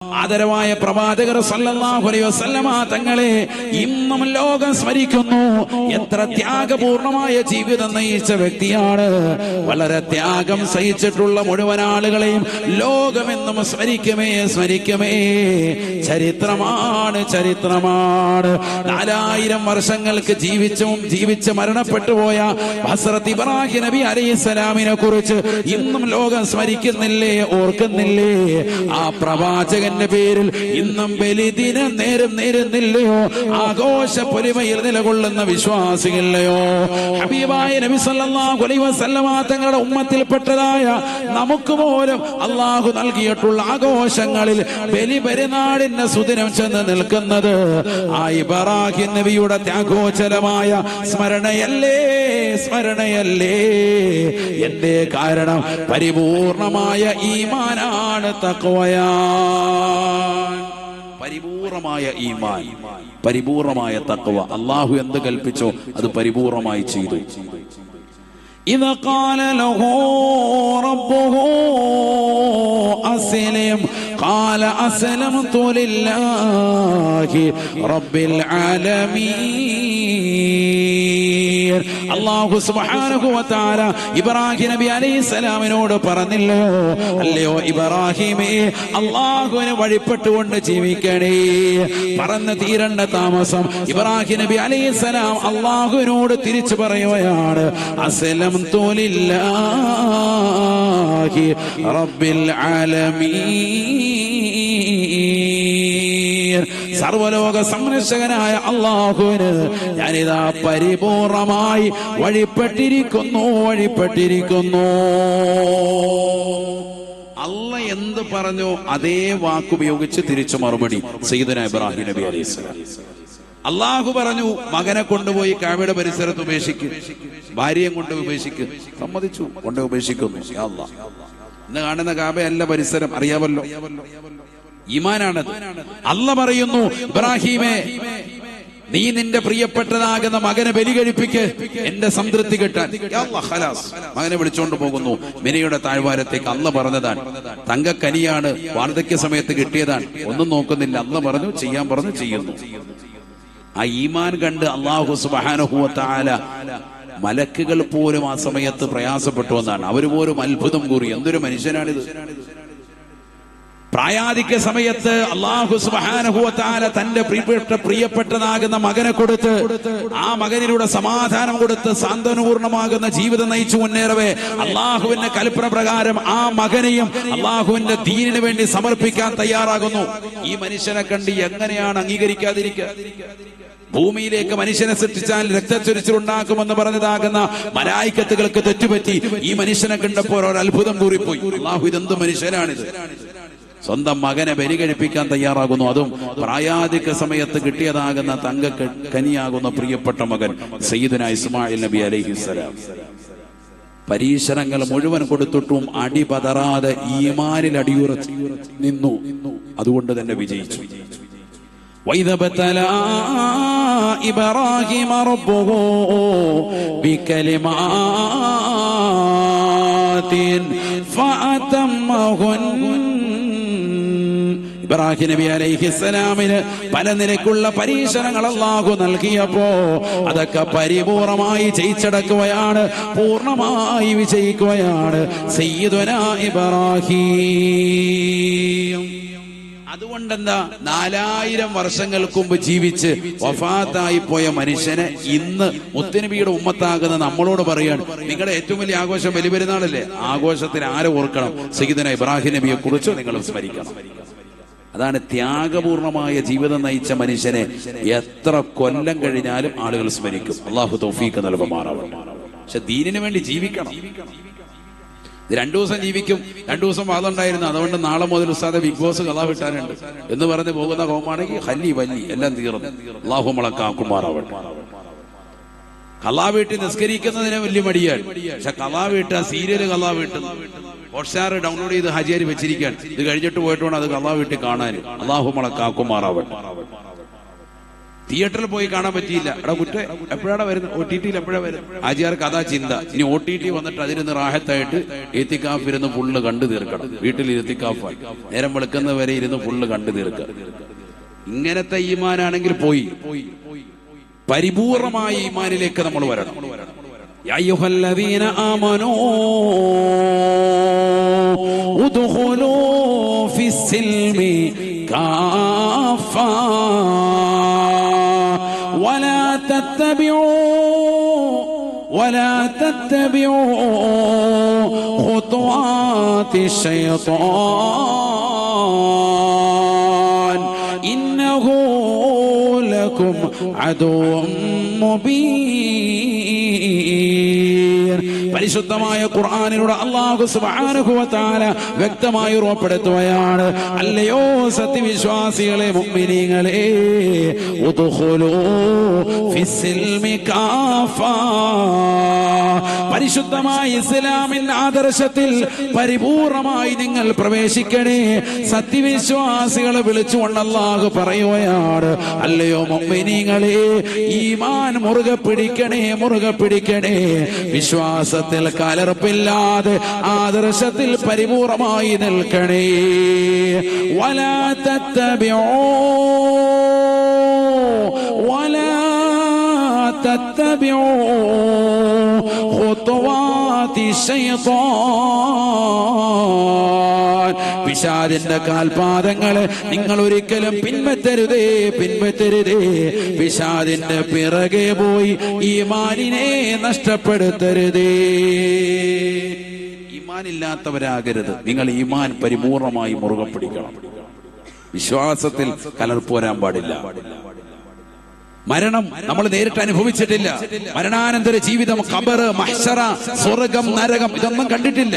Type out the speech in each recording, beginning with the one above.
ആദരവായ പ്രവാചകർ സല്ലല്ലാഹു അലൈഹി വസല്ലമ തങ്ങളെ ഇന്നും ലോകം സ്മരിക്കുന്നു. എത്ര ത്യാഗപൂർണമായ ജീവിതം നയിച്ച വ്യക്തിയാണ്. വളരെ ത്യാഗം സഹിച്ചിട്ടുള്ള മുഴുവൻ ആളുകളെയും ലോകമെന്നും സ്മരിക്കുമേ. ചരിത്രമാണ്. 4000 വർഷങ്ങൾക്ക് ജീവിച്ച് മരണപ്പെട്ടു പോയ ഹസ്രത്ത് ഇബ്രാഹിം നബി അലൈഹിസ്സലാമിനെ കുറിച്ച് ഇന്നും ലോകം സ്മരിക്കുന്നില്ലേ, ഓർക്കുന്നില്ലേ? ആ പ്രവാചകന്റെ പേരിൽ ഇന്നും ബലിദിനം നേരുന്നില്ലയോ? ആഘോഷ പൊലിമയിൽ നിലകൊള്ളുന്ന വിശ്വാസികളെയോ? ഹബീബായ നബി സല്ലല്ലാഹു അലൈഹി വസല്ലമ തങ്ങളുടെ ഉമ്മത്തിൽപ്പെട്ടതായ നമുക്ക് പോലും അള്ളാഹു നൽകിയിട്ടുള്ള ആഘോഷങ്ങളിൽ ബലി പെരുന്നാളിന്റെ സുദിനം ചെന്ന് നിൽക്കുന്നത് ആ ഇബ്രാഹിം നബിയുടെ ത്യാഗോചരമായ സ്മരണയല്ലേ? എന്റെ കാരണം പരിപൂർണമായ ഈമാനാണ്, തഖ്വയാണ്. പരിപൂർണമായ ഈമാൻ, പരിപൂർണമായ തഖ്വ. അള്ളാഹു എന്ത് കൽപ്പിച്ചോ അത് പരിപൂർണമായി ചെയ്തു. إذا قال له ربه أسلم قال أسلمت لله رب العالمين. അല്ലാഹു സുബ്ഹാനഹു വ തആല ഇബ്രാഹിം നബി അലൈഹിസ്സലാമിനോട് അല്ലയോ ഇബ്രാഹിമേ, അല്ലാഹുവിനെ വഴിപ്പെട്ടുകൊണ്ട് ജീവിക്കണേ. പറന്ന് തീരണ്ട താമസം ഇബ്രാഹിം നബി അലൈഹിസ്സലാം അല്ലാഹുവിനോട് തിരിച്ചു പറയുകയാണ്, അസ്ലംതു ലില്ലാഹി റബ്ബിൽ ആലമീൻ. സർവലോക സംരക്ഷകനായ അല്ലാഹുവിന് ഞാനിതാ പരിപൂർണമായി വഴിപ്പെട്ടിരിക്കുന്നു. അല്ല എന്ത് പറഞ്ഞോ അതേ വാക്കുപയോഗിച്ച് തിരിച്ചു മറുപടി സയ്യിദുനാ ഇബ്രാഹിം നബി അലൈഹിസ്സലാം. അള്ളാഹു പറഞ്ഞു, മകനെ കൊണ്ടുപോയി കഅബയുടെ പരിസരത്ത് ഉപേക്ഷിക്ക്, ഭാര്യയും കൊണ്ട് ഉപേക്ഷിക്ക്. സമ്മതിച്ചു, കൊണ്ട് ഉപേക്ഷിക്കുന്നു. യാ അല്ലാഹ്, ഇന്ന് കാണുന്ന കഅബയല്ല പരിസരം, അറിയാമല്ലോ. ഈമാനാണത്. അല്ല പറയുന്നു, ഇബ്രാഹിമേ, നീ നിന്റെ പ്രിയപ്പെട്ടതാകുന്ന മകനെ ബലി കഴിപ്പിക്ക്, എന്റെ സംതൃപ്തി കിട്ടാൻ. മകനെ വിളിച്ചോണ്ട് പോകുന്നു മിനയുടെ താഴ്വാരത്തേക്ക്. അല്ല പറഞ്ഞതാണ്, തങ്കക്കനിയാണ്, വാർദ്ധക്യ സമയത്ത് കിട്ടിയതാണ്, ഒന്നും നോക്കുന്നില്ല. അല്ല പറഞ്ഞു, ചെയ്യാൻ പറഞ്ഞു, ചെയ്യുന്നു. ആ ഈമാൻ കണ്ട് അല്ലാഹു സുബ്ഹാനഹു വ തആല മലക്കുകൾ പോലും ആ സമയത്ത് പ്രയാസപ്പെട്ടു എന്നാണ്. അവര് പോലും അത്ഭുതം കൂറി, എന്തൊരു മനുഷ്യനാണിത്. പ്രായാധിക്യ സമയത്ത് അല്ലാഹു സുബ്ഹാനഹു വ തആല തന്റെ പ്രിയപ്പെട്ടതാകുന്ന മകനെ കൊടുത്ത്, ആ മകനിലൂടെ സമാധാനം കൊടുത്ത് സാന്ത്വനപൂർണമാകുന്ന ജീവിതം നയിച്ചു മുന്നേറവേ അല്ലാഹുവിന്റെ കൽപ്പന പ്രകാരം ആ മകനെയും അല്ലാഹുവിന്റെ ദീനിന് വേണ്ടി സമർപ്പിക്കാൻ തയ്യാറാകുന്നു. ഈ മനുഷ്യനെ കണ്ട് എങ്ങനെയാണ് അംഗീകരിക്കാതിരിക്കുക? ഭൂമിയിലേക്ക് മനുഷ്യനെ സൃഷ്ടിച്ചാൽ രക്തച്ചൊരിച്ചിലുണ്ടാക്കുമെന്ന് പറഞ്ഞതാകുന്ന മലായിക്കത്തുകൾക്ക് തെറ്റുപറ്റി. ഈ മനുഷ്യനെ കണ്ടപ്പോൾ ഒരു അത്ഭുതം കൂറിപ്പോയി. അല്ലാഹു, ഇതെന്ത് മനുഷ്യനാണിത്? സ്വന്തം മകനെ ബലി കഴിപ്പിക്കാൻ തയ്യാറാകുന്നു. അതും പ്രായാധിക സമയത്ത് കിട്ടിയതാകുന്ന തങ്കക്കനിയാകുന്ന പ്രിയപ്പെട്ട മകൻ സയ്യിദുനാ ഇസ്മായിൽ നബി അലൈഹിസ്സലാം. പരീക്ഷണങ്ങൾ മുഴുവൻ കൊടുത്തിട്ടും അടിപതറാതെ ഈമാനിൽ അടിയുറച്ച് നിന്നു. അതുകൊണ്ട് തന്നെ വിജയിച്ചു. وَإِذَا ابْتَلَى إِبْرَاهِيمَ رَبُّهُ بِكَلِمَاتٍ فَأَتَمَّهُنَّ. ഇബ്രാഹിം നബി അലൈഹിസ്സലാമിന് പല നിലക്കുള്ള പരീക്ഷണങ്ങൾ അല്ലാഹു നൽകിയപ്പോ അതൊക്കെ പരിപൂർണമായി ജയിച്ചടക്കുകയാണ്, പൂർണ്ണമായി വിജയിക്കുകയാണ് സയ്യിദുനാ ഇബ്രാഹിം. അതുകൊണ്ടെന്താ, 4000 വർഷങ്ങൾക്ക് മുമ്പ് ജീവിച്ച് വഫാത്തായി പോയ മനുഷ്യനെ ഇന്ന് മുത്തുനബിയുടെ ഉമ്മത്താകുന്ന നമ്മളോട് പറയാണ്, നിങ്ങളുടെ ഏറ്റവും വലിയ ആഘോഷം ബലിപെരുന്നാളല്ലേ, ആഘോഷത്തിന് ആരെ ഓർക്കണം? സയ്യിദുനാ ഇബ്രാഹിം നബിയെ കുറിച്ച് നിങ്ങൾ സ്മരിക്കണം. അതാണ് ത്യാഗപൂർണമായ ജീവിതം നയിച്ച മനുഷ്യനെ എത്ര കൊല്ലം കഴിഞ്ഞാലും ആളുകൾ സ്മരിക്കും. അല്ലാഹു തൗഫീഖ് നൽകുമാറാവട്ടെ. പക്ഷെ ദീനിന് വേണ്ടി ജീവിക്കണം. 2 ദിവസം ജീവിക്കും, 2 ദിവസം വാദമുണ്ടായിരുന്നു, അതുകൊണ്ട് നാളെ മുതൽ ഉസ്താദെ ബിഗ് ബോസ് കഥ വിട്ടാനുണ്ട് എന്ന് പറഞ്ഞ് പോകുന്ന കോമാണെങ്കിൽ ഹല്ലി വല്ലി എല്ലാം തീർന്നു. അല്ലാഹു നമ്മളക്കാക്കുമാറാവട്ടെ. കലാ വീട്ടിൽ നിസ്കരിക്കുന്നതിന് വലിയ മടിയാണ്. പക്ഷെ കലാ വീട്ട സീരിയല് കലാ വീട്ടും ഹോട്ട്സ്റ്റാർ ഡൗൺലോഡ് ചെയ്ത് ഹാജിയാരി വെച്ചിരിക്കാൻ. ഇത് കഴിഞ്ഞിട്ട് പോയിട്ട് വേണം അത് കലാ വീട്ടിൽ കാണാൻ. അല്ലാഹു നമ്മളക്കാക്കുമാറാവട്ടെ. തിയേറ്ററിൽ പോയി കാണാൻ പറ്റിയില്ല. എടാ കുറ്റേ എപ്പോഴാണ് വരുന്നത്, OTT-യിൽ എപ്പോഴാണ് വരുന്നത്? ആജിയാർക്ക് അതാ ചിന്ത. ഇനി OTT വന്നിട്ട് അതിന് റാഹത്തായിട്ട് ഇത്തിക്കാഫ് ഇരുന്ന് ഫുള്ള് കണ്ടു തീർക്കണം. വീട്ടിൽ ഇത്തിക്കാഫ് നേരം വെളുക്കുന്നവരെ ഇരുന്ന് ഫുള്ള് കണ്ടു തീർക്കുക. ഇങ്ങനത്തെ ഈമാനാണെങ്കിൽ പോയി. പരിപൂർണമായ ഈമാനിലേക്ക് നമ്മൾ വരണം. യാ അയ്യുഹല്ലദീന ആമനൂ ഉദ്ഖുലൂ ഫിസ്സിൽമി കാഫ ولا تتبعوا خطوات الشيطان إنه لكم عدو مبين. പരിശുദ്ധമായ ഖുർആനിലൂടെ അല്ലാഹു സുബ്ഹാനഹു വ തആല വ്യക്തമായി ഉറപ്പെടുത്തുകയാണ്, അല്ലയോ സത്യവിശ്വാസികളെ, മുഅ്മിനീങ്ങളെ, ഉദ്ഖുലൂ ഫിസ്സിൽമി കാഫ, പരിശുദ്ധമായ ഇസ്ലാമിന്റെ ആദർശത്തിൽ പരിപൂർണമായി നിങ്ങൾ പ്രവേശിക്കണേ. സത്യവിശ്വാസികളെ വിളിച്ചുകൊണ്ട് അല്ലാഹു പറയുകയാണ്, അല്ലയോ മുഅ്മിനീങ്ങളെ, ഈമാൻ മുറുകെ പിടിക്കണേ, മുറുകെ പിടിക്കണേ. വിശ്വാസത്തിൽ കലർപ്പില്ലാതെ ആദർശത്തിൽ പരിപൂർണമായി നിൽക്കണേ. വലാ തത്തബിഊ ഖുതുവാതി ശൈത്താൻ, പിശാചിന്റെ കാൽപാദങ്ങളെ നിങ്ങൾ ഒരിക്കലും പിൻപറ്റരുതേ, പിൻപറ്റരുതേ. പിശാചിന്റെ പിറകെ പോയി ഈമാനിനെ നഷ്ടപ്പെടുത്തരുതേ. ഈമാനില്ലാത്തവരാകരുത്. നിങ്ങൾ ഈമാൻ പരിപൂർണമായി മുറുകെ പിടിക്കണം. വിശ്വാസത്തിൽ കലർപ്പ് വരാൻ പാടില്ല. മരണം നമ്മൾ നേരിട്ട് അനുഭവിച്ചിട്ടില്ല. മരണാനന്തര ജീവിതം, ഖബർ, മഹ്ശറ, സ്വർഗം, നരകം, ഇതൊന്നും കണ്ടിട്ടില്ല.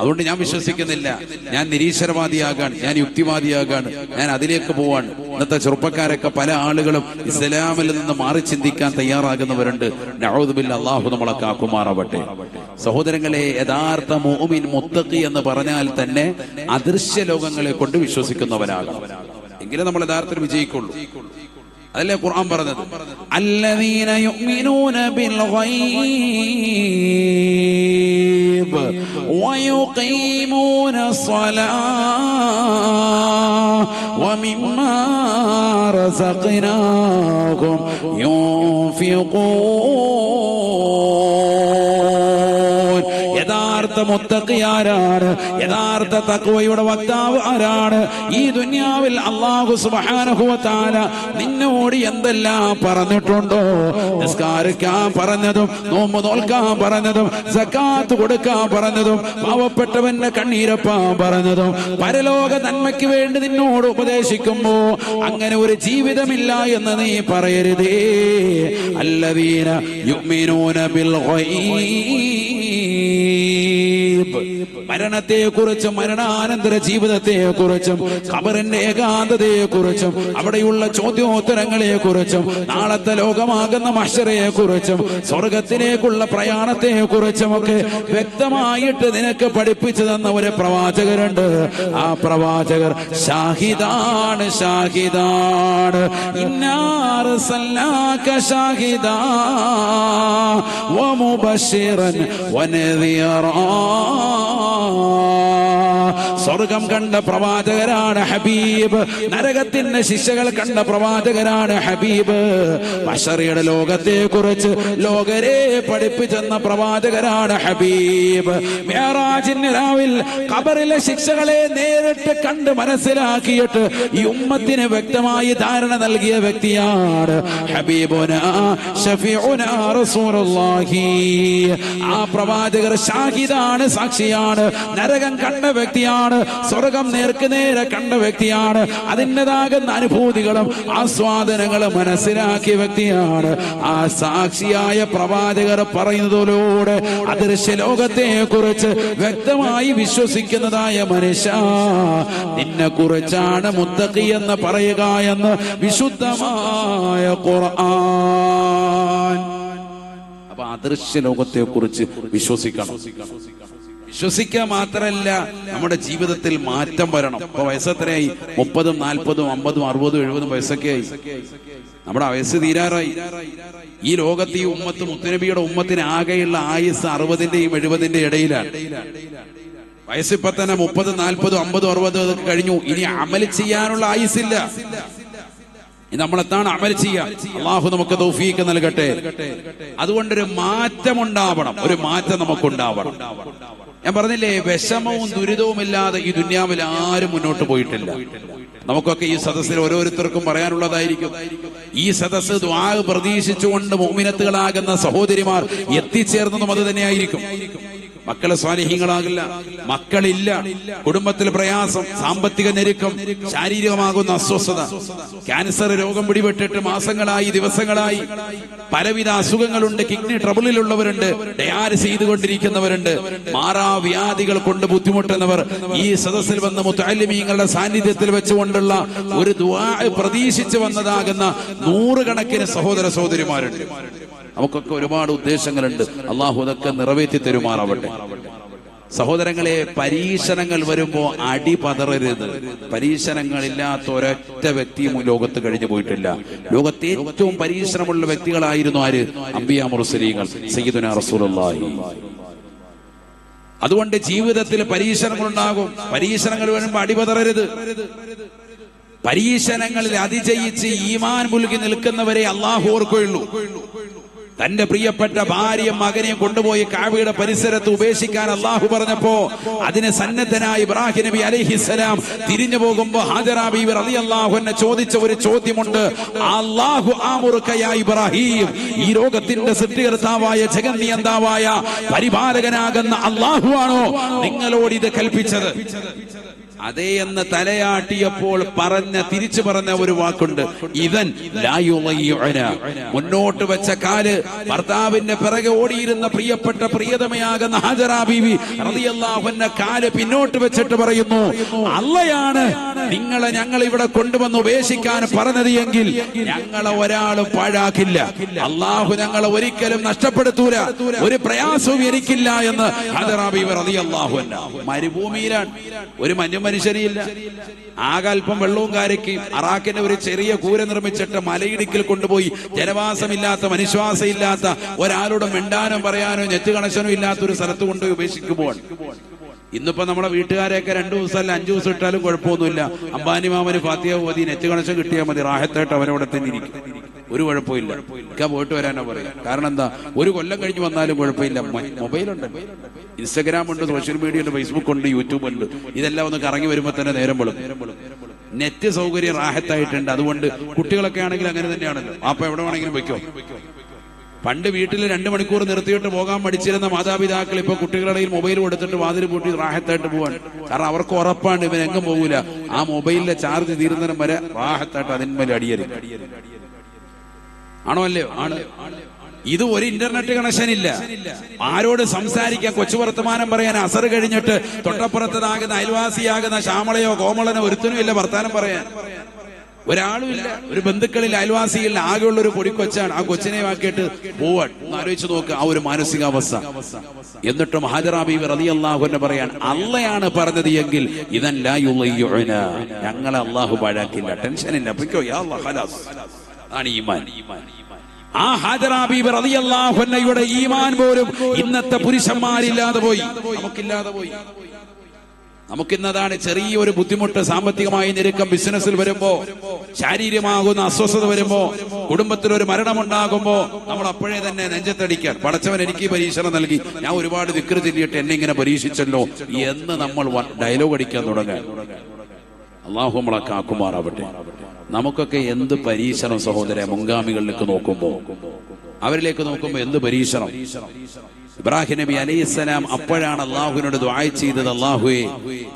അതുകൊണ്ട് ഞാൻ വിശ്വസിക്കുന്നില്ല. ഞാൻ നിരീശ്വരവാദിയാകാൻ, ഞാൻ യുക്തിവാദിയാകാൻ, ഞാൻ അതിലേക്ക് പോവാൻ. ഇന്നത്തെ ചെറുപ്പക്കാരൊക്കെ പല ആളുകളും ഇസ്ലാമിൽ നിന്ന് മാറി ചിന്തിക്കാൻ തയ്യാറാകുന്നവരുണ്ട്. നഊദു ബില്ലാഹ്, അല്ലാഹു നമ്മളെ കാക്കുമാറാവട്ടെ. സഹോദരങ്ങളെ, യഥാർത്ഥ മുഅ്മിൻ, മുത്തഖി എന്ന് പറഞ്ഞാൽ തന്നെ അദൃശ്യ ലോകങ്ങളെ കൊണ്ട് വിശ്വസിക്കുന്നവനാകണം. എങ്കിലേ നമ്മൾ യഥാർത്ഥത്തിൽ വിജയിക്കുള്ളൂ. അതല്ലേ ഖുർആൻ പറഞ്ഞത്, അല്ലദീന യുഅ്മിനൂന ബിൽ ഗൈബ് വയുഖീമൂന സ്വലാഹ വമിമ്മാ റസഖ്നാഹും യുൻഫിഖൂൻ. യഥാർത്ഥ മുത്തഖി ആരാണ്? യഥാർത്ഥ തഖ്വയുടെ വക്താവ് ആരാണ്? ഈ ദുനിയാവിൽ അല്ലാഹു സുബ്ഹാനഹു വ തആല നിന്നോട് എന്തെല്ലാം പറഞ്ഞിട്ടുണ്ടോ, നിസ്കാരിക്കാൻ പറഞ്ഞതും, നോമ്പ് നോൽക്കാൻ പറഞ്ഞതും, സക്കാത്ത് കൊടുക്കാൻ പറഞ്ഞതും, പാവപ്പെട്ടവന്റെ കണ്ണീരപ്പാൻ പറഞ്ഞതും, പരലോക നന്മയ്ക്ക് വേണ്ടി നിന്നോട് ഉപദേശിക്കുമ്പോ അങ്ങനെ ഒരു ജീവിതമില്ല എന്ന് നീ പറയരുതേ. അല്ലദീന യുഅ്മിനൂന ബിൽ ഗൈബ്, മരണത്തെ കുറിച്ചും മരണാനന്തര ജീവിതത്തെ കുറിച്ചും ഖബറിന്റെ ഏകാന്തതയെ കുറിച്ചും അവിടെയുള്ള ചോദ്യോത്തരങ്ങളെ കുറിച്ചും നാളത്തെ ലോകമാകുന്ന മഹ്ശറയെ കുറിച്ചും സ്വർഗത്തിലേക്കുള്ള പ്രയാണത്തെ കുറിച്ചുമൊക്കെ വ്യക്തമായിട്ട് നിനക്ക് പഠിപ്പിച്ചു തന്ന ഒരു പ്രവാചകരുണ്ട്. ആ പ്രവാചകർ ഷാഹിദാണ്, ഷാഹിദാണ്. ഇന്നാ അർസൽനാക ഷാഹിദാ വമുബശ്ശിറൻ വനദീറാ. സ്വർഗം കണ്ട പ്രവാചകരാണ് ഹബീബ്, നരകത്തിന്റെ ശിക്ഷകൾ കണ്ട പ്രവാചകരാണ് ഹബീബ്. ബശറിയുടെ ലോകത്തെ കുറിച്ച് ലോകരെ പഠിപ്പിച്ചെന്ന പ്രവാചകരാണ് ഹബീബ്. മിഅ്റാജിന്റെ രാവിൽ ഖബറിലെ ശിക്ഷകളെ നേരിട്ട് കണ്ട് മനസ്സിലാക്കിയിട്ട് ഈ ഉമ്മത്തിന് വ്യക്തമായി ധാരണ നൽകിയ വ്യക്തിയാണ് ഹബീബുനാ ശഫീഉനാ റസൂലുള്ളാഹി. ആ പ്രവാചകർ ഷാഹിദാണ്, സാക്ഷിയാണ്. നരകം കണ്ട വ്യക്തിയാണ്, സ്വർഗം നേർക്ക് നേരെ കണ്ട വ്യക്തിയാണ്. അതിൻ്റെതാകുന്ന അനുഭൂതികളും ആസ്വാദനങ്ങളും മനസ്സിലാക്കിയ വ്യക്തിയാണ്. ആ സാക്ഷിയായ പ്രവാചകർ പറയുന്നതിലൂടെ അദൃശ്യ ലോകത്തെ കുറിച്ച് വ്യക്തമായി വിശ്വസിക്കുന്നതായ മനുഷ്യ, നിന്നെ കുറിച്ചാണ് മുത്തഖി എന്ന് പറയുക എന്ന് വിശുദ്ധമായ ഖുർആൻ. അപ്പൊ അദൃശ്യ ലോകത്തെ കുറിച്ച് വിശ്വസിക്കണം. വിശ്വസിക്കുക മാത്രമല്ല നമ്മുടെ ജീവിതത്തിൽ മാറ്റം വരണം. ഇപ്പൊ വയസ്സെത്രയായി? 30, 40, 50, 60, 70 വയസ്സൊക്കെ ആയി. നമ്മുടെ വയസ്സ് തീരാറായി. ഈ ലോകത്ത് ഈ ഉമ്മത്ത്, മുത്തുനബിയുടെ ഉമ്മത്തിന് ആകെയുള്ള ആയുസ് 60ന്റെയും 70ന്റെയും ഇടയിലാണ്. വയസ്സിപ്പോ തന്നെ 30, 40, 50, 60 ഒക്കെ കഴിഞ്ഞു. ഇനി അമൽ ചെയ്യാനുള്ള ആയുസില്ല. നമ്മളെത്താണ് അമൽ ചെയ്യാം. അള്ളാഹു നമുക്ക് തൗഫീഖ് നൽകട്ടെ. അതുകൊണ്ടൊരു മാറ്റം ഉണ്ടാവണം, ഒരു മാറ്റം നമുക്കുണ്ടാവണം. ഞാൻ പറഞ്ഞില്ലേ, വിഷമവും ദുരിതവും ഇല്ലാതെ ഈ ദുനിയാവിൽ ആരും മുന്നോട്ട് പോയിട്ടില്ല. നമുക്കൊക്കെ ഈ സദസ്സിൽ ഓരോരുത്തർക്കും പറയാനുള്ളതായിരിക്കും. ഈ സദസ്സ് ദുആ പ്രതീക്ഷിച്ചുകൊണ്ട് മുഅ്മിനത്തുകളാകുന്ന സഹോദരിമാർ എത്തിച്ചേർന്നതും അത് തന്നെയായിരിക്കും. മക്കളെ സ്വാലിഹീങ്ങളാകില്ല, മക്കളില്ല, കുടുംബത്തിൽ പ്രയാസം, സാമ്പത്തിക ഞെരുക്കം, ശാരീരികമാകുന്ന അസ്വസ്ഥത, ക്യാൻസർ രോഗം പിടിപെട്ടിട്ട് മാസങ്ങളായി, ദിവസങ്ങളായി, പലവിധ അസുഖങ്ങളുണ്ട്, കിഡ്നി ട്രബിളിലുള്ളവരുണ്ട്, ഡയാലിസിസ് ചെയ്തുകൊണ്ടിരിക്കുന്നവരുണ്ട്, മാറാവ്യാധികൾ കൊണ്ട് ബുദ്ധിമുട്ടുന്നവർ ഈ സദസ്സിൽ വന്ന മുത്തഅല്ലിമീങ്ങളുടെ സാന്നിധ്യത്തിൽ വെച്ചുകൊണ്ടുള്ള ഒരു ദുആ പ്രതീക്ഷിച്ചു വന്നതാകുന്ന 100 കണക്കിന് സഹോദര സഹോദരിമാരുണ്ട്. നമുക്കൊക്കെ ഒരുപാട് ഉദ്ദേശങ്ങളുണ്ട്. അള്ളാഹു അതൊക്കെ നിറവേറ്റി തരുമാറാവട്ടെ. സഹോദരങ്ങളെ, പരീക്ഷണങ്ങൾ വരുമ്പോ അടിപതറരുത്. പരീക്ഷണങ്ങളില്ലാത്ത ഒരൊറ്റ വ്യക്തിയും ലോകത്ത് കഴിഞ്ഞു പോയിട്ടില്ല. ലോകത്തെ ഏറ്റവും പരീക്ഷണമുള്ള വ്യക്തികളായിരുന്നു ആര്? അംബിയാ മുർസലീങ്ങൾ, സയ്യിദുനാ റസൂലുള്ളാഹി. അതുകൊണ്ട് ജീവിതത്തിൽ പരീക്ഷണങ്ങൾ ഉണ്ടാകും. പരീക്ഷണങ്ങൾ വരുമ്പോ അടിപതറരുത്. പരീക്ഷണങ്ങളിൽ അതിജയിച്ച് ഈമാൻ മുൽകി നിൽക്കുന്നവരെ അള്ളാഹു ഓർക്കുകയുള്ളൂ. തന്റെ പ്രിയപ്പെട്ട ഭാര്യയും മകനെയും കൊണ്ടുപോയി കഅബയുടെ പരിസരത്ത് ഉപേക്ഷിക്കാൻ അള്ളാഹു പറഞ്ഞപ്പോ അതിന് സന്നദ്ധനായ ഇബ്രാഹിം നബി അലൈഹിസ്സലാം തിരിഞ്ഞു പോകുമ്പോ ഹാജറ ബീവി റളിയല്ലാഹു അൻഹ ചോദിച്ച ഒരു ചോദ്യമുണ്ട്. അല്ലാഹു ആമുറുക യാ ഇബ്രാഹിം, ഈ ലോകത്തിന്റെ സൃഷ്ടികർത്താവായ ജഗന്നിയന്താവായ പരിപാലകനാകുന്ന അള്ളാഹു ആണോ നിങ്ങളോട് ഇത് കൽപ്പിച്ചത്? അതേ എന്ന് തലയാട്ടിയപ്പോൾ തിരിച്ചു പറഞ്ഞ ഒരു വാക്കുണ്ട്, ഇദൻ ലാ യുളയ്യുന. മുന്നോട്ട് വെച്ച കാല് ഭർത്താവിന്റെ പിറകെ ഓടിയിരുന്ന പ്രിയപ്പെട്ട പ്രിയതമയാകുന്ന ഹാജറ ബീവി റളിയല്ലാഹു അൻഹ കാല് പിന്നോട്ട് വെച്ചിട്ട് പറയുന്നു, അള്ളയാണ് ഞങ്ങൾ ഇവിടെ കൊണ്ടുവന്ന് ഉപേക്ഷിക്കാൻ പറഞ്ഞത് എങ്കിൽ ഞങ്ങളെ ഒരാളും പാഴാക്കില്ല. അള്ളാഹു ഞങ്ങളെ ഒരിക്കലും നഷ്ടപ്പെടുത്തൂല, ഒരു പ്രയാസവും എനിക്കില്ല എന്ന് ഹാജറ ബീവി റളിയല്ലാഹു അൻഹ. മരുഭൂമിയിലാണ്, ഒരു മനുഷ്യനില്ല, ആകെ അല്പം വെള്ളവും കാരയ്ക്ക് അറാഖിന്റെ ഒരു ചെറിയ കൂര നിർമ്മിച്ചിട്ട് മലയിടുക്കിൽ കൊണ്ടുപോയി ജനവാസമില്ലാത്ത, മനുശ്വാസം ഇല്ലാത്ത, ഒരാളോട് മിണ്ടാനോ പറയാനോ നെറ്റ് കണക്ഷനോ ഇല്ലാത്ത ഒരു സ്ഥലത്ത് കൊണ്ടുപോയി ഉപേക്ഷിക്കുമ്പോൾ, ഇന്നിപ്പോ നമ്മളെ വീട്ടുകാരെയൊക്കെ 2 ദിവസം അല്ല 5 ദിവസം ഇട്ടാലും കുഴപ്പമൊന്നുമില്ല. അംബാനി മാമന് ഫാത്തിഹ ഓതി നെറ്റ് കണക്ഷൻ കിട്ടിയാൽ മതി, റാഹത്തായിട്ട് അവരവിടെ തന്നെ ഇരിക്കും, ഒരു കുഴപ്പമില്ല. ഒക്കെ പോയിട്ട് വരാനോ പറയാം. കാരണം എന്താ, ഒരു കൊല്ലം കഴിഞ്ഞ് വന്നാലും കുഴപ്പമില്ല. മൊബൈലുണ്ട്, ഇൻസ്റ്റഗ്രാം ഉണ്ട്, സോഷ്യൽ മീഡിയ ഉണ്ട്, ഫേസ്ബുക്ക് ഉണ്ട്, യൂട്യൂബ് ഉണ്ട്. ഇതെല്ലാം ഒന്ന് കറങ്ങി വരുമ്പോ തന്നെ നേരം വെളുക്കും. നെറ്റ് സൗകര്യം റാഹത്തായിട്ടുണ്ട്. അതുകൊണ്ട് കുട്ടികളൊക്കെ ആണെങ്കിൽ അങ്ങനെ തന്നെയാണല്ലോ, അപ്പൊ എവിടെ വേണമെങ്കിലും വെക്കോ. പണ്ട് വീട്ടിൽ 2 മണിക്കൂർ നിർത്തിയിട്ട് പോകാൻ മടിച്ചിരുന്ന മാതാപിതാക്കൾ ഇപ്പൊ കുട്ടികളുടെ കയ്യിൽ മൊബൈൽ കൊടുത്തിട്ട് വാതിൽ പൂട്ടി റാഹത്തായിട്ട് പോവാൻ. കാരണം അവർക്ക് ഉറപ്പാണ് ഇവനെങ്ങും പോകൂല. ആ മൊബൈലിലെ ചാർജ് തീരുന്നതിനും വരെ റാഹത്തായിട്ട് അതിന്മേൽ അടിയരും. ആണോ അല്ലയോ? ആണ്. ഇത് ഒരു ഇന്റർനെറ്റ് കണക്ഷൻ ഇല്ല, ആരോട് സംസാരിക്കാൻ, കൊച്ചു വർത്തമാനം പറയാൻ, അസർ കഴിഞ്ഞിട്ട് തൊട്ടപ്പുറത്തതാകുന്ന അയൽവാസിയാകുന്ന ശ്യാമളയോ കോമളനോ ഒരുത്തനും ഇല്ല വർത്താനം പറയാൻ, ഒരാളും ഇല്ല, ഒരു ബന്ധുക്കളിൽ അയൽവാസിയില്ല, ആകെയുള്ള ഒരു പൊടിക്കൊച്ചാണ്. ആ കൊച്ചിനെ ആക്കിയിട്ട് പോവാൻ. ഒന്ന് ആലോചിച്ച് നോക്ക് ആ ഒരു മാനസികാവസ്ഥ. എന്നിട്ടും ഹാജറ ബീവി റളിയല്ലാഹു അൻഹ പറയാൻ, അള്ളയാണ് പറഞ്ഞത് എങ്കിൽ ഇദൻ ലാ യുളയ്യുന, ഞങ്ങളെ അള്ളാഹു പാഴാക്കില്ല, ടെൻഷനില്ല, പൊയ്ക്കോ യാ അല്ലാഹ് ഖലാസ്. ആണ് ഈമാൻ. ആ ഹാജറ ബീവി റളിയല്ലാഹു അൻഹയുടെ ഈമാൻ പോലും ഇന്നത്തെ പുരുഷന്മാരില്ലാതെ പോയി, നമുക്കില്ലാതെ പോയി. നമുക്കിന്നതാണ് ചെറിയൊരു ബുദ്ധിമുട്ട്, സാമ്പത്തികമായി ഞെരുക്കം, ബിസിനസ്സിൽ വരുമ്പോ, ശാരീരികമാകുന്ന അസ്വസ്ഥത വരുമ്പോ, കുടുംബത്തിലൊരു മരണമുണ്ടാകുമ്പോ നമ്മൾ അപ്പോഴേ തന്നെ നെഞ്ചത്തടിക്കാൻ, പടച്ചവൻ എനിക്ക് പരീക്ഷണം നൽകി, ഞാൻ ഒരുപാട് ദിക്ർ ചൊല്ലിയിട്ട് എന്നെ ഇങ്ങനെ പരീക്ഷിച്ചല്ലോ എന്ന് നമ്മൾ ഡയലോഗ് അടിക്കാൻ തുടങ്ങാൻ. അള്ളാഹു നമ്മളെ കാക്കുമാറാവട്ടെ. നമുക്കൊക്കെ എന്ത് പരീക്ഷണം സഹോദര, മുൻഗാമികളിലേക്ക് നോക്കുമ്പോ, അവരിലേക്ക് നോക്കുമ്പോ എന്ത് പരീക്ഷണം. ഇബ്രാഹിം നബി അലൈഹിസ്സലാം അപ്പോഴാണ് അള്ളാഹുവിനോട് ദുആ ചെയ്തത്, അള്ളാഹുവേ,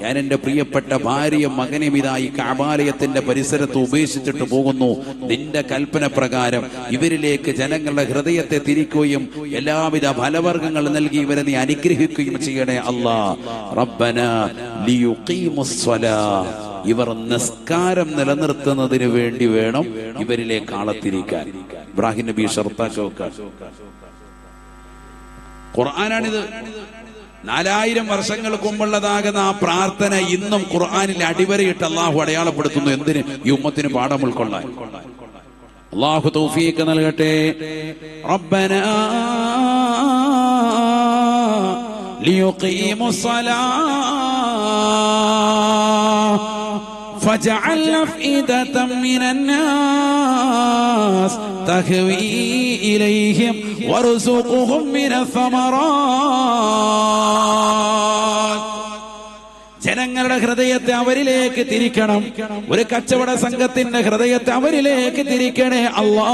ഞാൻ എന്റെ പ്രിയപ്പെട്ട ഭാര്യയും മകനും ഇതായി കഅബാലയത്തിന്റെ പരിസരത്ത് ഉപേക്ഷിച്ചിട്ട് പോകുന്നു. നിന്റെ കൽപ്പന പ്രകാരം ഇവരിലേക്ക് ജനങ്ങളുടെ ഹൃദയത്തെ തിരിക്കുകയും എല്ലാവിധ ഫലവർഗ്ഗങ്ങൾ നൽകി ഇവരെ നീ അനുഗ്രഹിക്കുകയും ചെയ്യണേ അല്ലാ. റബ്ബനാ ലിയുഖീമുസ്സലാ, ഇവർ നിസ്കാരം നിലനിർത്തുന്നതിന് വേണ്ടി വേണം ഇവരിലേക്ക് ആളത്തിരിക്കാൻ. ഇബ്രാഹിം നബി ഷർത്താക്കി വെക്കാൻ. ഖുർആനാണിത്. 4000 വർഷങ്ങൾക്ക് മുമ്പുള്ളതാകുന്ന ആ പ്രാർത്ഥന ഇന്നും ഖുർആനിൽ അടിവരയിട്ട് അള്ളാഹു അടയാളപ്പെടുത്തുന്നു. എന്തിന്? ഈ ഉമ്മത്തിന് പാഠം ഉൾക്കൊള്ളാൻ. അള്ളാഹു തൗഫീഖ് നൽകട്ടെ. റബ്ബനാ ലിയുഖീമുസ് സ്വലാഹ് فجعل أفئدة من الناس تهوي إليهم وارزقهم من الثمرات. ജനങ്ങളുടെ ഹൃദയത്തെ അവരിലേക്ക് തിരിക്കണം. ഒരു കച്ചവട സംഘത്തിന്റെ ഹൃദയത്തെ അവരിലേക്ക് തിരിക്കണേ അല്ലാ.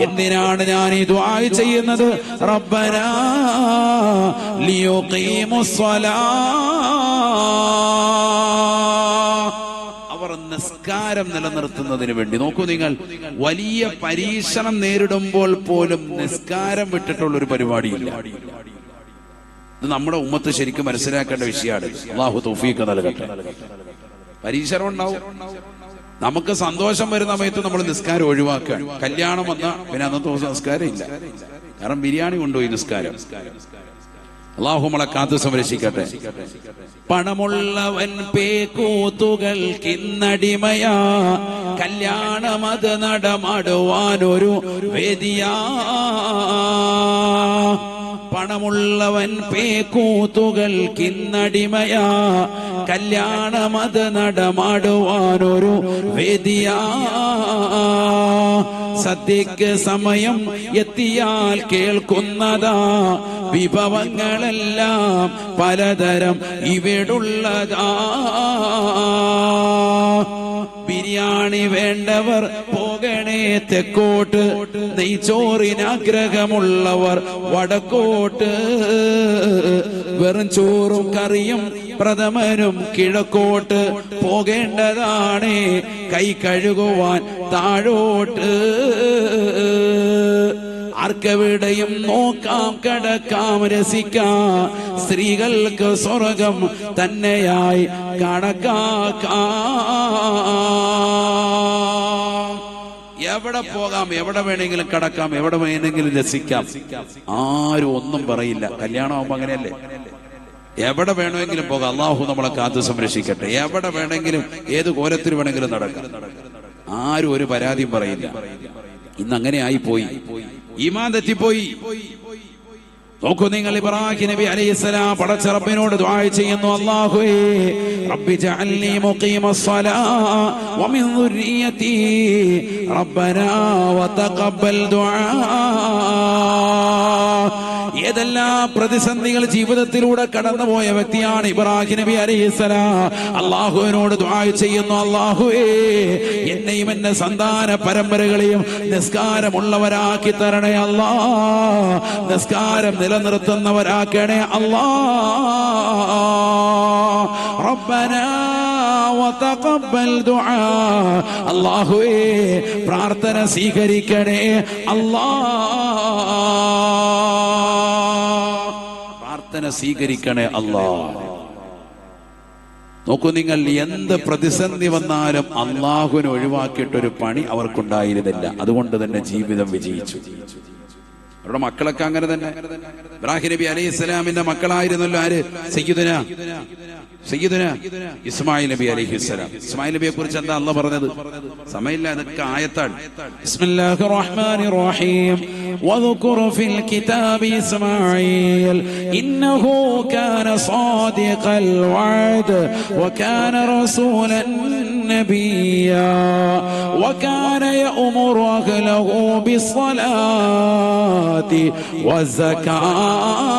എന്തിനാണ് ഞാൻ ഈ ദുആ ചെയ്യുന്നത്? റബ്ബനാ ലിയുഖീമുസ് സ്വലാഹ്, അവർ നിസ്കാരം നിലനിർത്തുന്നതിന് വേണ്ടി. നോക്കൂ നിങ്ങൾ, വലിയ പരീക്ഷണം നേരിടുമ്പോൾ പോലും നിസ്കാരം വിട്ടിട്ടുള്ള ഒരു പരിപാടിയില്ല. ഇത് നമ്മുടെ ഉമ്മത്ത് ശരിക്കും മനസ്സിലാക്കേണ്ട വിഷയമാണ്. അല്ലാഹു തൗഫീഖ് നൽകട്ടെ. പരീക്ഷണം ഉണ്ടാവും, നമുക്ക് സന്തോഷം വരുന്ന സമയത്ത് നമ്മൾ നിസ്കാരം ഒഴിവാക്കുക. കല്യാണം വന്ന പിന്നെ അന്നത്തെ ദിവസം നിസ്കാരം ഇല്ല, കാരണം ബിരിയാണി കൊണ്ടുപോയി നിസ്കാരം. അല്ലാഹു നമ്മളെ കാത്തു സംരക്ഷിക്കട്ടെ. പണമുള്ളവൻ പേക്കൂത്തുകൾക്കിന്നടിമയാ, കല്യാണം അത് നടമാടുവാനൊരു വേദിയാ. പണമുള്ളവൻ പേക്കൂത്തുകൾക്കിന്നടിമയാ, കല്യാണം അത് നടമാടുവാനൊരു വേദിയാ. സദ്യക്ക് സമയം എത്തിയാൽ കേൾക്കുന്നതാ, വിഭവങ്ങളെല്ലാം പലതരം ഇവിടുള്ളതാ. ബിരിയാണി വേണ്ടവർ പോകണേ തെക്കോട്ട്, നെയ്ച്ചോറിനാഗ്രഹമുള്ളവർ വടക്കോട്ട്. വെറും ചോറും കറിയും പ്രഥമനും കിഴക്കോട്ട്, പോകേണ്ടതാണ് കൈ കഴുകുവാൻ താഴോട്ട്. ആർക്കെവിടെയും നോക്കാം, കടക്കാം, രസിക്കാം, സ്ത്രീകൾക്ക് സ്വർഗം തന്നെയായി കണക്കാക്കാം. എവിടെ പോകാം, എവിടെ വേണമെങ്കിലും കടക്കാം, എവിടെ വേണമെങ്കിലും രസിക്കാം, ആരും ഒന്നും പറയില്ല. കല്യാണം ആവുമ്പോ അങ്ങനെയല്ലേ, എവിടെ വേണമെങ്കിലും പോകാം. അള്ളാഹു നമ്മളെ കാത്തു സംരക്ഷിക്കട്ടെ. എവിടെ വേണമെങ്കിലും ഏത് കോലത്തിൽ വേണമെങ്കിലും നടക്കാം, ആരും ഒരു പരാതിയും പറയില്ല. ഇന്ന് അങ്ങനെ ആയിപ്പോയി, ഈമാൻ തെറ്റിപ്പോയി. നോക്കൂ നിങ്ങൾ, ഇബ്രാഹിം നബി അലൈഹിസ്സലാം പടച്ച റബ്ബിനോട് ദുആ ചെയ്യുന്നു, അല്ലാഹുവേ റബ്ബി ജഅൽനി മുഖീമസ്സലാഹ് വമിൻ ദുർരിയതി റബ്ബനാ വതഖബ്ബൽ ദുആ. ഏതെല്ലാം പ്രതിസന്ധികൾ ജീവിതത്തിലൂടെ കടന്നുപോയ വ്യക്തിയാണ് ഇബ്രാഹിം നബി അലൈഹിസ്സലാം. അല്ലാഹുവിനോട് ദുആ ചെയ്യുന്നു, അല്ലാഹുവേ എന്നെയും എന്റെ സന്താന പരമ്പരകളെയും നിസ്കാരമുള്ളവരാക്കി തരണേ അല്ലാ, നിസ്കാരം നിലനിർത്തുന്നവരാക്കണേ അല്ലാ. റബ്ബനാ വതഖബ്ബൽ ദുആ, അല്ലാഹുവേ പ്രാർത്ഥന സ്വീകരിക്കണേ അല്ലാ, പ്രാർത്ഥന സ്വീകരിക്കണേ അല്ലാ. നോക്കൂ നിങ്ങൾ, എന്ത് പ്രതിസന്ധി വന്നാലും അള്ളാഹുവിനെ ഒഴിവാക്കിയിട്ടൊരു പണി അവർക്കുണ്ടായിരുന്നില്ല. അതുകൊണ്ട് തന്നെ ജീവിതം വിജയിച്ചു. അവരുടെ മക്കളൊക്കെ അങ്ങനെ തന്നെ. ഇബ്രാഹിം നബി അലൈഹി സ്വലാമിന്റെ മക്കളായിരുന്നല്ലോ ആര്? സയ്യിദുന ഇസ്മായിൽ നബി അലൈഹിസ്സലാം. ഇസ്മായിൽ നബിയെ കുറിച്ച് എന്താ അല്ലാഹ് പറഞ്ഞത്? സമയമില്ല, അതൊക്കെ ആയത്താണ്. ബിസ്മില്ലാഹിർ റഹ്മാനിർ റഹീം. വദ്കുർ ഫിൽ കിതാബി ഇസ്മായിൽ ഇന്നഹു കാന സാദിഖൽ വഅദ് വകാന റസൂലൻ നബിയ്യാ വകാന യഅ്മുറു അഹ്ലഹു ബിസ്സലാത്തി വസ്സകാത്ത്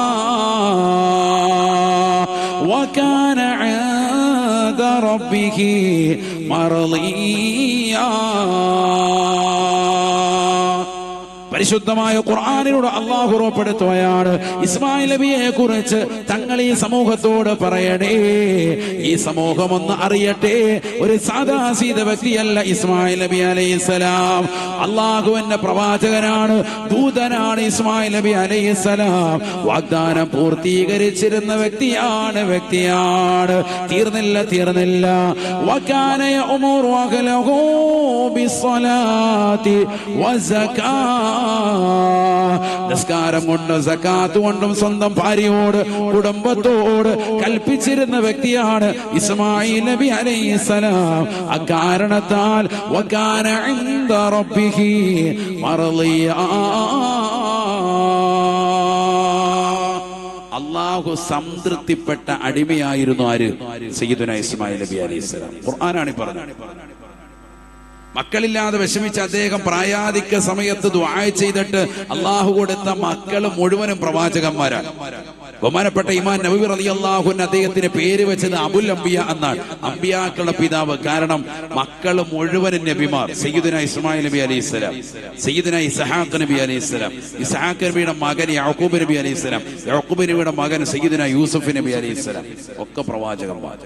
وكان عند ربه مرضيا. പരിശുദ്ധമായ ഖുർആനിലൂടെ അല്ലാഹു ഉറപ്പെടുത്തുകയാണ് ഇസ്മായിൽ നബിയെ കുറിച്ച്. തങ്ങൾ ഈ സമൂഹത്തോട് പറയണേ, ഈ സമൂഹം ഒന്ന് അറിയട്ടെ, ഒരു സാധാസീത വ്യക്തിയല്ല ഇസ്മായിൽ നബി അലൈഹിസ്സലാം. അല്ലാഹുവിന്റെ പ്രവാചകനാണ്, ദൂതനാണ് ഇസ്മായിൽ നബി അലൈഹിസ്സലാം. വാഗ്ദാനം പൂർത്തീകരിച്ചിരുന്ന വ്യക്തിയാണ്. തീർന്നില്ല. വകാന യഅ്മുറു അഹ്ലഹു ബിസ്സലാത്തി വസ്സകാത്ത്, നിസ്കാരം കൊണ്ടും സകാത്ത് കൊണ്ടും സ്വന്തം ഭാര്യയോട് കുടുംബ കുടുംബത്തോട് കൽപ്പിച്ചിരുന്ന വ്യക്തിയാണ് ഇസ്മായിൽ നബി അലൈഹിസ്സലാം. അക്കാരണത്താൽ വകാന ഇൻദ റബ്ബിഹി മർളിയാ, അല്ലാഹു സംതൃപ്തിപ്പെട്ട അടിമയായിരുന്നു ആര്? സയ്യിദുനാ ഇസ്മായിൽ നബി അലൈഹിസ്സലാം. ഖുർആനാണ് പറഞ്ഞത്. മക്കളില്ലാതെ വിഷമിച്ച അദ്ദേഹം പ്രായാധിക്യ സമയത്ത് ദുആ ചെയ്തിട്ട് അള്ളാഹു കൊടുത്ത മക്കള് മുഴുവനും പ്രവാചകന്മാരാണ്. ബഹുമാനപ്പെട്ട ഇമാം നബവി റളിയല്ലാഹു അൻഹു അദ്ദേഹത്തിന് പേര് വെച്ചത് അബുൽ അംബിയ എന്നാണ്, അംബിയാക്കളുടെ പിതാവ്. കാരണം മക്കള് മുഴുവനും നബിമാർ. സയ്യിദുനാ ഇസ്മായിൽ നബി അലൈഹിസ്സലാം, സയ്യിദുനാ ഇസ്ഹാഖ് നബി അലൈഹിസ്സലാം, ഇസ്ഹാഖ് നബിയുടെ മകൻ യാക്കൂബ് നബി അലൈഹിസ്സലാം, യാക്കൂബ് നബിയുടെ മകൻ സയ്യിദുനാ യൂസുഫ് നബി അലൈഹിസ്സലാം, ഒക്കെ പ്രവാചകന്മാർ.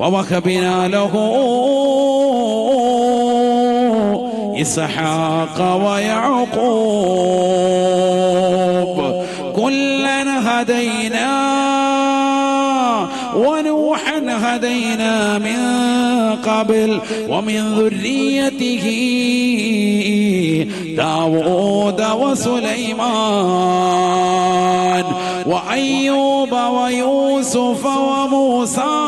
ووهبنا له إسحاق ويعقوب كلا هدينا ونوحا هدينا من قبل ومن ذريته داود وسليمان وأيوب ويوسف وموسى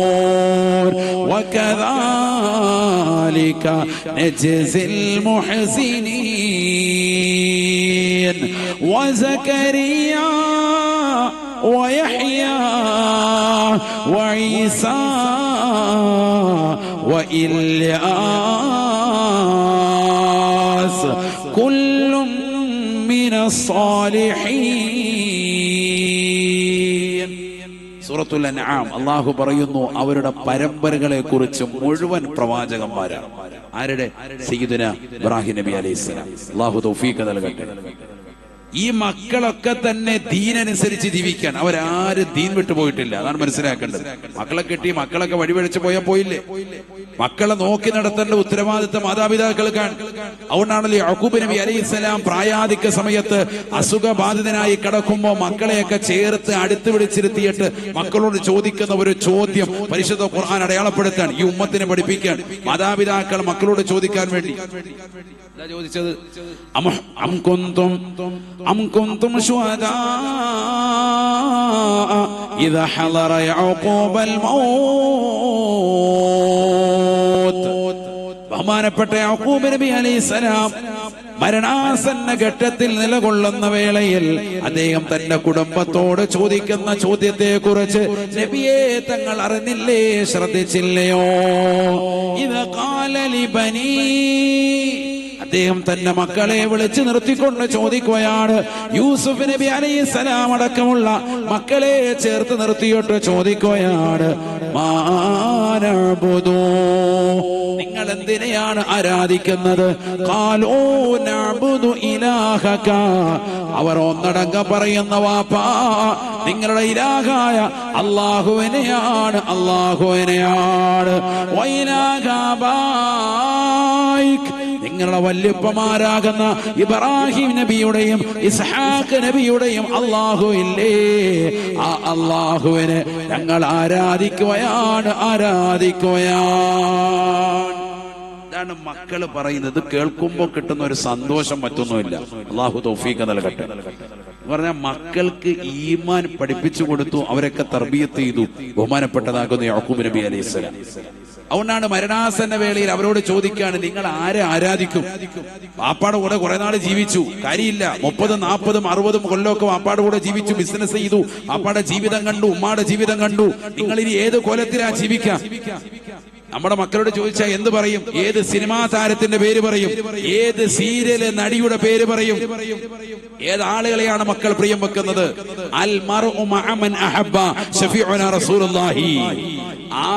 وهارون وكذلك نجزي المحسنين وزكريا ويحيى وعيسى وإلياس كل من الصالحين. സൂറത്തുൽ അൻആം അല്ലാഹു പറയുന്നു അവരുടെ പരമ്പരകളെ കുറിച്ച് മുഴുവൻ പ്രവാചകന്മാരാണ്. ആരുടെ? സയ്യിദുനാ ഇബ്രാഹിം നബി അലൈഹിസ്സലാം. അല്ലാഹു തൗഫീഖ് നൽകട്ടെ. ഈ മക്കളൊക്കെ തന്നെ ദീനനുസരിച്ച് ജീവിക്കാൻ അവരാരും ദീൻ വിട്ടുപോയിട്ടില്ല. അതാണ് മനസ്സിലാക്കേണ്ടത്. മക്കളെ കെട്ടി മക്കളൊക്കെ വഴിവഴിച്ച് പോയാൽ പോയില്ലേ? മക്കളെ നോക്കി നടത്തേണ്ട ഉത്തരവാദിത്തം മാതാപിതാക്കൾക്കാണ്. അതുകൊണ്ടാണല്ലോ യാക്കൂബ് നബി അലൈഹിസ്സലാം പ്രായാധിക്യ സമയത്ത് അസുഖബാധിതനായി കിടക്കുമ്പോൾ മക്കളെയൊക്കെ ചേർത്ത് അടുത്ത് വിളിച്ചിരുത്തിയിട്ട് മക്കളോട് ചോദിക്കുന്ന ഒരു ചോദ്യം പരിശുദ്ധ ഖുർആൻ അടയാളപ്പെടുത്താൻ, ഈ ഉമ്മത്തിനെ പഠിപ്പിക്കാൻ, മാതാപിതാക്കൾ മക്കളോട് ചോദിക്കാൻ വേണ്ടി ചോദിച്ചത്. أم كنتم شهداء إذا حضر يعقوب الموت. ബഹുമാനപ്പെട്ട യാക്കൂബ് നബി അലൈഹിസ്സലാം മരണാസന്ന ഘട്ടത്തിൽ നിലകൊള്ളുന്ന വേളയിൽ അദ്ദേഹം തന്റെ കുടുംബത്തോട് ചോദിക്കുന്ന ചോദ്യത്തെ കുറിച്ച് നബിയെ തങ്ങൾ അറിഞ്ഞില്ലേ, ശ്രദ്ധിച്ചില്ലയോ? ഇദ ഖാല ലിബനീ, അദ്ദേഹം തന്റെ മക്കളെ വിളിച്ചു നിർത്തിക്കൊണ്ട് ചോദിക്കുകയാണ്. യൂസുഫ് നബി അലൈഹിസ്സലാം അടക്കമുള്ള മക്കളെ ചേർത്ത് നിർത്തിയിട്ട് ചോദിക്കുകയാണ്, മാനഅബുദു, നിങ്ങൾ എന്തിനെയാണ് ആരാധിക്കുന്നത്? ഖാലൂ നഅബുദു ഇലാഹക, അവർ ഒന്നടങ്കം പറയുന്ന വാപ്പാ നിങ്ങളുടെ ഇലാഹായ അല്ലാഹുവിനെയാണ്, അല്ലാഹുവിനെയാണ്. വഇലാഹ ബായിക്, നിങ്ങളുടെ വല്യപ്പമാരാകുന്ന ഇബ്രാഹിം നബിയുടെയും ഇസ്ഹാഖ് നബിയുടെയും അല്ലാഹു ഇല്ലേ, ആ അല്ലാഹുവിനെ ഞങ്ങൾ ആരാധിക്കുകയാണ്, ആരാധിക്കുകയാണ്. ഇതാണ് മക്കള് പറയുന്നത്. കേൾക്കുമ്പോൾ കിട്ടുന്ന ഒരു സന്തോഷം മറ്റൊന്നുമില്ല. അല്ലാഹു തൗഫീഖ് നൽകട്ടെ. പറഞ്ഞാൽ മക്കൾക്ക് ഈമാൻ പഠിപ്പിച്ചു കൊടുത്തു, അവരൊക്കെ തർബിയത്ത് ചെയ്തു. ബഹുമാനപ്പെട്ടതാകുന്ന യാക്കൂബ് നബി അലൈഹിസ്സലാം. അതുകൊണ്ടാണ് മരണാസന്ന വേളയിൽ അവരോട് ചോദിക്കാണ്, നിങ്ങൾ ആരെ ആരാധിക്കും? വാപ്പാടെ കൂടെ കുറെ നാൾ ജീവിച്ചു, കാര്യമില്ല. 30, 40, 60 കൊല്ലമൊക്കെ വാപ്പാടെ കൂടെ ജീവിച്ചു, ബിസിനസ് ചെയ്തു, വാപ്പാടെ ജീവിതം കണ്ടു, ഉമ്മാടെ ജീവിതം കണ്ടു. നിങ്ങൾ ഇനി ഏത് കോലത്തിലാ ജീവിക്കാം? നമ്മുടെ മക്കളോട് ചോദിച്ചാൽ എന്ത് പറയും? ഏത് സിനിമാ താരത്തിന്റെ പേര് പറയും? ഏത് സീരിയല് നടിയുടെ പേര് പറയും? ഏതാളുകളെയാണ് മക്കൾ പ്രിയം വെക്കുന്നത്? അൽ മർഉ മഅ മൻ അഹബ്ബ ശഫീഉനാ റസൂലുള്ളാഹി.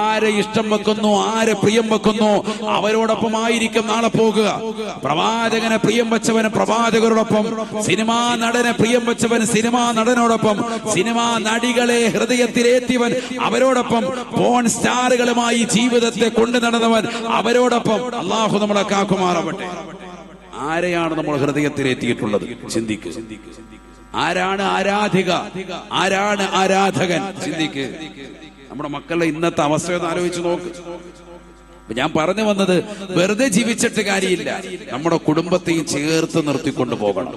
ആരെ ഇഷ്ടം വെക്കുന്നു, ആരെ പ്രിയം വെക്കുന്നു, അവരോടൊപ്പമായിരിക്കും നാളെ പോകുക. പ്രവാചകനെ പ്രിയം വെച്ചവന് പ്രവാചകരോടൊപ്പം, സിനിമാ നടനെ പ്രിയം വെച്ചവൻ സിനിമാ നടനോടൊപ്പം, സിനിമാ നടികളെ ഹൃദയത്തിലേറ്റിയവൻ അവരോടൊപ്പം, പോൺ സ്റ്റാറുകളുമായി ജീവിതത്തെ കൊണ്ടു നടന്നവൻ അവരോടൊപ്പം. അല്ലാഹു നമ്മളെ കാക്കുമാറാവട്ടെ. ആരെയാണ് നമ്മൾ ഹൃദയത്തിലേറ്റിയിട്ടുള്ളത്? ചിന്തിക്ക്. ആരാണ് ആരാധിക, ആരാണ് ആരാധകൻ? ചിന്തിക്ക്. നമ്മുടെ മക്കളുടെ ഇന്നത്തെ അവസ്ഥയൊന്ന് ആലോചിച്ച് നോക്ക്. ഞാൻ പറഞ്ഞു വന്നത്, വെറുതെ ജീവിച്ചിട്ട് കാര്യമില്ല, നമ്മുടെ കുടുംബത്തെയും ചേർത്ത് നിർത്തിക്കൊണ്ട് പോകണം.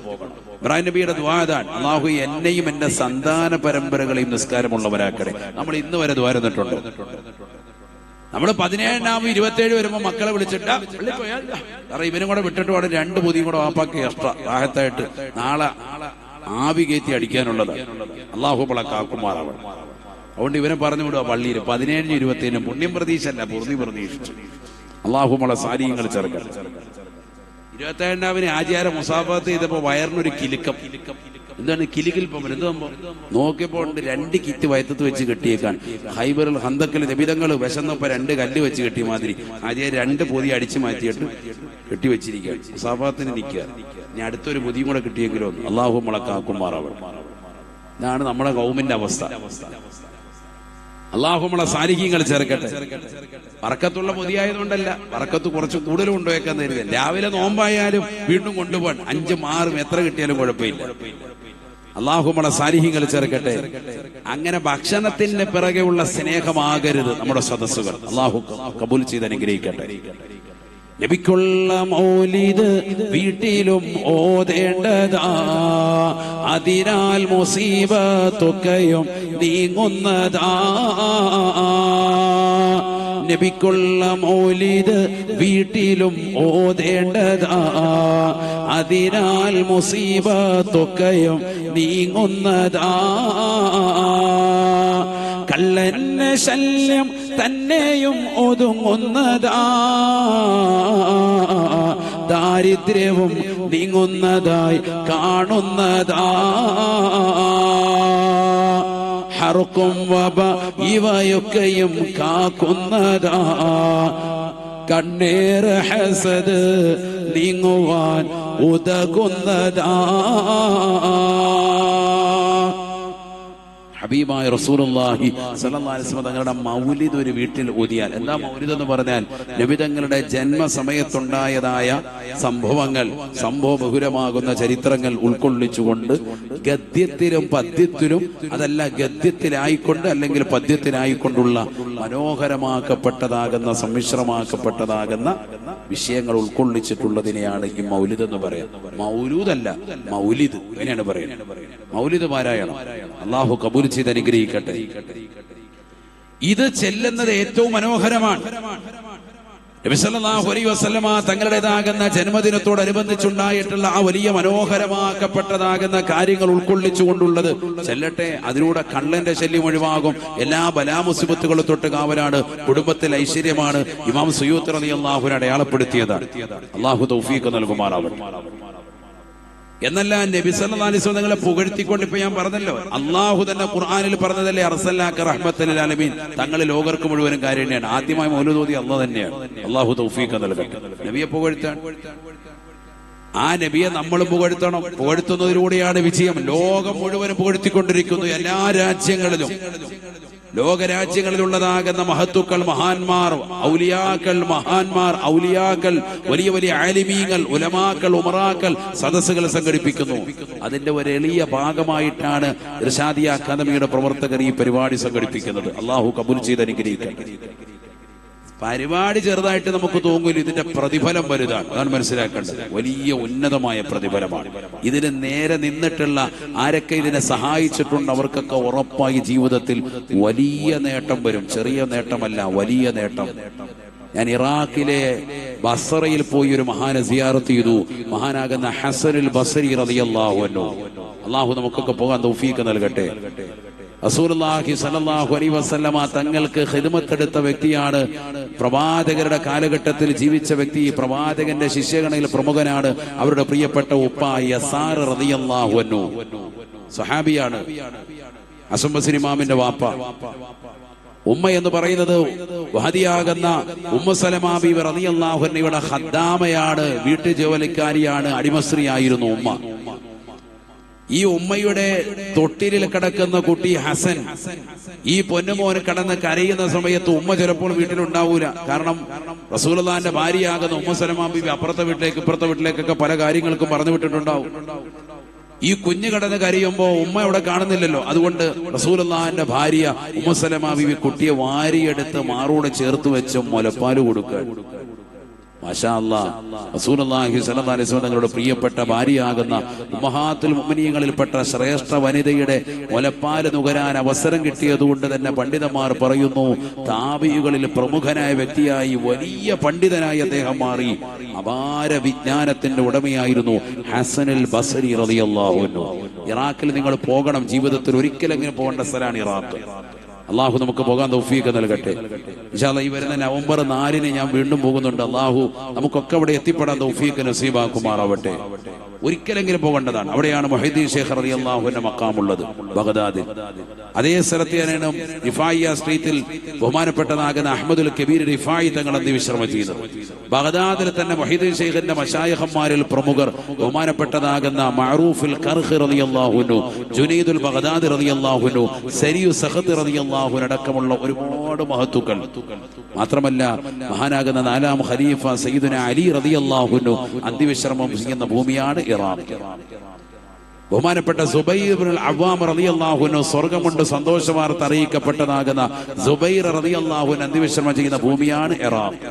ഇബ്രാഹിം നബിയുടെ ദുആ അതാണ്, അല്ലാഹു എന്നെയും എന്റെ സന്താന പരമ്പരകളെയും നിസ്കാരമുള്ളവരാക്കണേ. നമ്മൾ ഇന്ന് വരെ ദുആ ഇരുന്നിട്ടുണ്ട്. നമ്മൾ 17 27 വരുമ്പോ മക്കളെ വിളിച്ചിട്ട് ഇവനും കൂടെ വിട്ടിട്ട് വേണം 2 പൊതിയും കൂടെ വാപ്പാക്കി എക്സ്ട്രാ റാഹത്തായിട്ട് നാളെ ആവി കയറ്റി അടിക്കാനുള്ളത്. അല്ലാഹു കാക്കുമാറാവണം. അതുകൊണ്ട് ഇവനെ പറഞ്ഞു വിടുക പള്ളിയിൽ 17 27 പുണ്യം പ്രതീക്ഷല്ല, പൊറുതി പ്രതീക്ഷിച്ചു. അല്ലാഹു നമ്മളെ സാരിയങ്ങൾ ചേർക്കണം. 27 ആചാര മുസാഫത്ത് ചെയ്തപ്പോ വയറിനൊരു കിലുക്കം. എന്താണ് കിലുകിൽ പോകുമ്പോൾ എന്ത് സംഭവം നോക്കിയപ്പോ 2 കിറ്റ് വയറ്റത്ത് വെച്ച് കെട്ടിയേക്കാൻ. ഹൈബറിൽ ഹന്തക്കിൽ നിബിധങ്ങൾ വിശന്നപ്പോ 2 കല്ല് വെച്ച് കെട്ടിയ മാതിരി ആദ്യം 2 പൊതി അടിച്ചു മാറ്റിയിട്ട് കെട്ടിവെച്ചിരിക്കുക. മുസാഫത്തിന് നിൽക്കുക. ഇനി അടുത്തൊരു പൊതിയും കൂടെ കിട്ടിയെങ്കിലോ. അല്ലാഹു കാക്കുമാറാവണം. ഇതാണ് നമ്മുടെ കൗമിന്റെ അവസ്ഥ. അല്ലാഹു നമ്മളെ സാലിഹീങ്ങൾ ചേർക്കട്ടെ. ബർക്കത്തുള്ള പൊതിയായതുകൊണ്ടല്ല, ബർക്കത്ത് കുറച്ച് കൂടുതലും കൊണ്ടുപോയേക്കാൻ തരുന്നത്. രാവിലെ നോമ്പായാലും വീണ്ടും കൊണ്ടുപോകാൻ 5 6 എത്ര കിട്ടിയാലും കുഴപ്പമില്ല. അല്ലാഹു നമ്മളെ സാലിഹീങ്ങൾ ചേർക്കട്ടെ. അങ്ങനെ ഭക്ഷണത്തിന്റെ പിറകെയുള്ള സ്നേഹമാകരുത് നമ്മുടെ സദസ്സുകൾ. അല്ലാഹു കബൂൽ ചെയ്ത് അനുഗ്രഹിക്കട്ടെ. നബിക്കുള്ള മൗലിദ് വീട്ടിലും ഓതേണ്ടതാ, അതിനാൽ മുസീബത്തൊക്കെയും നീങ്ങുന്നതാ. നബിക്കുള്ള മൗലിദ് വീട്ടിലും ഓതേണ്ടതാ, അതിനാൽ മുസീബത്തൊക്കെയും നീങ്ങുന്നതാ. കള്ളന്റെ ശല്യം തന്നെയും ഒതുങ്ങുന്നതാ, ദാരിദ്ര്യവും നീങ്ങുന്നതായി കാണുന്നതാ. ഹർക്കും വബ ഇവയൊക്കെയും കാക്കുന്നതാ, കണ്ണേറ് ഹസദ് നീങ്ങുവാൻ ഉതകുന്നതാ. ഹബീബായ റസൂലുള്ളാഹി സ്വല്ലല്ലാഹു അലൈഹി വസല്ലം തങ്ങളുടെ മൗലിദ് ഒരു വീട്ടിൽ ഓതിയാൽ, എന്താ മൗലിദ് എന്ന് പറഞ്ഞാൽ നബി തങ്ങളുടെ ജന്മസമയത്തുണ്ടായതായ സംഭവങ്ങൾ, സംഭവബഹുലമാകുന്ന ചരിത്രങ്ങൾ ഉൾക്കൊള്ളിച്ചുകൊണ്ട് ഗദ്യത്തിലും പദ്യത്തിലും, അതല്ല ഗദ്യത്തിലായിക്കൊണ്ട് അല്ലെങ്കിൽ പദ്യത്തിലായിക്കൊണ്ടുള്ള മനോഹരമാക്കപ്പെട്ടതാകുന്ന സമ്മിശ്രമാക്കപ്പെട്ടതാകുന്ന വിഷയങ്ങൾ ഉൾക്കൊള്ളിച്ചിട്ടുള്ളതിനെയാണ് ഈ മൗലിദ് എന്ന് പറയാം. മൗലൂദല്ല, മൗലിദ് ഇങ്ങനെയാണ് പറയുന്നത്. മൗലിദ് പാരായണം. അല്ലാഹു കബൂൽ ചെയ്ത് അനുഗ്രഹിക്കട്ടെ. ഇത് ചെല്ലുന്നത് ഏറ്റവും മനോഹരമാണ്. നബി സല്ലല്ലാഹു അലൈഹി വസല്ലമ തങ്ങളുടേതാകുന്ന ജന്മദിനത്തോടനുബന്ധിച്ചുണ്ടായിട്ടുള്ള ആ വലിയ മനോഹരമാക്കപ്പെട്ടതാകുന്ന കാര്യങ്ങൾ ഉൾക്കൊള്ളിച്ചുകൊണ്ടുള്ളത് ചെല്ലട്ടെ. അതിലൂടെ കള്ളന്റെ ശല്യം ഒഴിവാകും. എല്ലാ ബലാമുസിബത്തുകളും തൊട്ട് കാവലാണ്. കുടുംബത്തിൽ ഐശ്വര്യമാണ്. ഇമാം സുയൂത്തി റളിയല്ലാഹു അൻഹു അടയാളപ്പെടുത്തിയത്. അല്ലാഹു തൗഫീഖ് നൽകുമാറാവട്ടെ. എന്നല്ല, നബി സല്ലല്ലാഹു അലൈഹി വസല്ലം തങ്ങളെ പുകഴ്ത്തിക്കൊണ്ട് ഇപ്പൊ ഞാൻ പറഞ്ഞല്ലോ, അള്ളാഹു തന്നെ ഖുർആനിൽ പറഞ്ഞതല്ലേ, അർസൽനാക റഹ്മത്തൽ ലിൽ ആലമീൻ, തങ്ങൾ ലോകർക്ക് മുഴുവനും കാര്യം തന്നെയാണ്. ആദ്യമായി മൗലൂദ് ഓതി അല്ലാഹു തന്നെയാണ്. അല്ലാഹു തൗഫീഖ് നൽകട്ടെ. നബിയെ പുകഴ്ത്താൻ, ആ നബിയെ നമ്മൾ പുകഴ്ത്തണം. പുകഴ്ത്തുന്നതിലൂടെയാണ് വിജയം. ലോകം മുഴുവനും പുകഴ്ത്തിക്കൊണ്ടിരിക്കുന്നു. എല്ലാ രാജ്യങ്ങളിലും, ലോകരാജ്യങ്ങളിലുള്ളതാകുന്ന മഹത്തുക്കൾ, മഹാന്മാർ, ഔലിയാക്കൾ, മഹാന്മാർ, ഔലിയാക്കൾ, വലിയ വലിയ ആലിമീങ്ങൾ, ഉലമാക്കൾ, ഉമറാക്കൾ സദസ്സുകൾ സംഘടിപ്പിക്കുന്നു. അതിന്റെ ഒരു എളിയ ഭാഗമായിട്ടാണ് ഇർശാദിയ അക്കാദമിയുടെ പ്രവർത്തകർ ഈ പരിപാടി സംഘടിപ്പിക്കുന്നത്. അല്ലാഹു കബൂൽ ചെയ്ത് അനുഗ്രഹിക്കട്ടെ. പരിപാടി ചെറുതായിട്ട് നമുക്ക് തോന്നില്ല, ഇതിന്റെ പ്രതിഫലം വലുതാണ്. അതാണ് മനസ്സിലാക്കേണ്ടത്. വലിയ ഉന്നതമായ പ്രതിഫലമാണ്. ഇതിന് നേരെ നിന്നിട്ടുള്ള ആരൊക്കെ ഇതിനെ സഹായിച്ചിട്ടുണ്ട് അവർക്കൊക്കെ ഉറപ്പായി ജീവിതത്തിൽ വലിയ നേട്ടം വരും. ചെറിയ നേട്ടമല്ല, വലിയ നേട്ടം. ഞാൻ ഇറാഖിലെ ബസ്റയിൽ പോയി ഒരു മഹാനെ സിയാറത്ത് ചെയ്തു. മഹാനാകുന്ന ഹസനുൽ ബസ്രി റളിയല്ലാഹു അൻഹു. അല്ലാഹു നമുക്കൊക്കെ പോകാൻ തൗഫീഖ് നൽകട്ടെ. റസൂലുള്ളാഹി സ്വല്ലല്ലാഹു അലൈഹി വസല്ലമ തങ്ങൾക്ക് ഖിദ്മത്തെടുത്ത വ്യക്തിയാണ്. പ്രവാചകരുടെ കാലഘട്ടത്തിൽ ജീവിച്ച വ്യക്തി. പ്രവാചകന്റെ ശിഷ്യഗണയിൽ പ്രമുഖനാണ്. അവരുടെ പ്രിയപ്പെട്ട ഉപ്പ യസാർ റളിയല്ലാഹു അൻഹു സഹാബിയാണ്. ഹസൻ ബസ്രി ഇമാമിന്റെ വാപ്പ. ഉമ്മ എന്ന് പറയുന്നത് വഹദിയാകുന്ന ഉമ്മു സലമ ബീവി റളിയല്ലാഹു അൻഹയുടെ ഖദ്ദാമയാണ്, വീട്ടുജോലിക്കാരിയാണ്, അടിമസ്ത്രീയായിരുന്നു ഉമ്മ. ഈ ഉമ്മയുടെ തൊട്ടിലിൽ കിടക്കുന്ന കുട്ടി ഹസൻ, ഈ പൊന്നുമോന് കടന്ന് കരയുന്ന സമയത്ത് ഉമ്മ ചിലപ്പോൾ വീട്ടിലുണ്ടാവൂല. കാരണം റസൂലുള്ളാഹിന്റെ ഭാര്യയാകുന്ന ഉമ്മു സലമ ബീവി അപ്പുറത്തെ വീട്ടിലേക്ക് ഇപ്പുറത്തെ വീട്ടിലേക്കൊക്കെ പല കാര്യങ്ങൾക്കും പറഞ്ഞു വിട്ടിട്ടുണ്ടാവും. ഈ കുഞ്ഞ് കടന്ന് കരയുമ്പോ ഉമ്മ അവിടെ കാണുന്നില്ലല്ലോ. അതുകൊണ്ട് റസൂലുള്ളാഹിന്റെ ഭാര്യ ഉമ്മു സലമ ബീവി കുട്ടിയെ വാരിയെടുത്ത് മാറോട് ചേർത്ത് വെച്ച് മുലപ്പാല് കൊടുക്കുക. മാഷാ അല്ലാഹ്, റസൂലുള്ളാഹി സ്വല്ലല്ലാഹു അലൈഹി വസല്ലം തങ്ങളുടെ പ്രിയപ്പെട്ട ഭാര്യയാകുന്ന ഉമ്മഹാത്തുൽ മുഅ്മിനീങ്ങളിൽപ്പെട്ട ശ്രേഷ്ഠ വനിതയുടെ മുലപ്പാല് നുകരാൻ അവസരം കിട്ടിയതുകൊണ്ട് തന്നെ പണ്ഡിതന്മാർ പറയുന്നു, താബിഈകളിൽ പ്രമുഖനായ വ്യക്തിയായി വലിയ പണ്ഡിതനായി അദ്ദേഹം മാറി. അപാര വിജ്ഞാനത്തിന്റെ ഉടമയായിരുന്നു ഹസനുൽ ബസ്രി റളിയല്ലാഹു അൻഹു. ഇറാഖിൽ നിങ്ങൾ പോകണം, ജീവിതത്തിൽ ഒരിക്കലെങ്കിലും പോകേണ്ട സ്ഥലമാണ് ഇറാഖ്. അള്ളാഹു നമുക്ക് പോകാൻ തൗഫീഖ് നൽകട്ടെ. ഇൻഷാ അല്ലാഹ് ഈ വരുന്ന നവംബർ 4 ഞാൻ വീണ്ടും പോകുന്നുണ്ട്. അള്ളാഹു നമുക്കൊക്കെ അവിടെ എത്തിപ്പെടാൻ തൗഫീഖ് നസീബാക്കുമാറാവട്ടെ. ഒരിക്കലെങ്കിലും പോകേണ്ടതാണ്. അവിടെയാണ് മുഹയ്യിദ്ദീൻ ശൈഖ് റളിയല്ലാഹു അൻഹു മഖാമുള്ളത്, ബഗ്ദാദിൽ. അതേ സ്ഥലത്ത് തന്നെയാണ് റിഫായിയ സ്ട്രീറ്റിൽ ബഹുമാനപ്പെട്ടതാകുന്ന അഹ്മദുൽ കബീർ റിഫായി തങ്ങൾ അന്ത്യവിശ്രമം ചെയ്തത്. ബഗ്ദാദിൽ തന്നെ മുഹയ്യിദ്ദീൻ ശൈഖിന്റെ മശായിഖന്മാരിൽ പ്രമുഖർ ബഹുമാനപ്പെട്ടതാകുന്ന മഅറൂഫുൽ ഖർഖ് റളിയല്ലാഹു അൻഹു, ജുനൈദുൽ ബഗ്ദാദി റളിയല്ലാഹു അൻഹു, സരിയു സഖത്ത് റളിയല്ലാഹു അൻഹു അടക്കമുള്ള ഒരുപാട് മഹത്തുക്കൾ. മാത്രമല്ല മഹാനാകുന്ന 4ാം ഖലീഫ സയ്യിദുന അലി റളിയല്ലാഹു അൻഹു അന്ത്യവിശ്രമം ചെയ്യുന്ന ഭൂമിയാണ് ഇറാഖ്. ബഹുമാനപ്പെട്ട സുബൈർ ഇബ്നുൽ അവ്വാം റളിയല്ലാഹു അൻഹു സ്വർഗ്ഗം കൊണ്ട് സന്തോഷ വാർത്ത അറിയിക്കപ്പെട്ടതാകുന്ന സുബൈർ റളിയല്ലാഹു അൻഹു അന്ത്യവിശ്രമം ചെയ്യുന്ന ഭൂമിയാണ് ഇറാഖ്.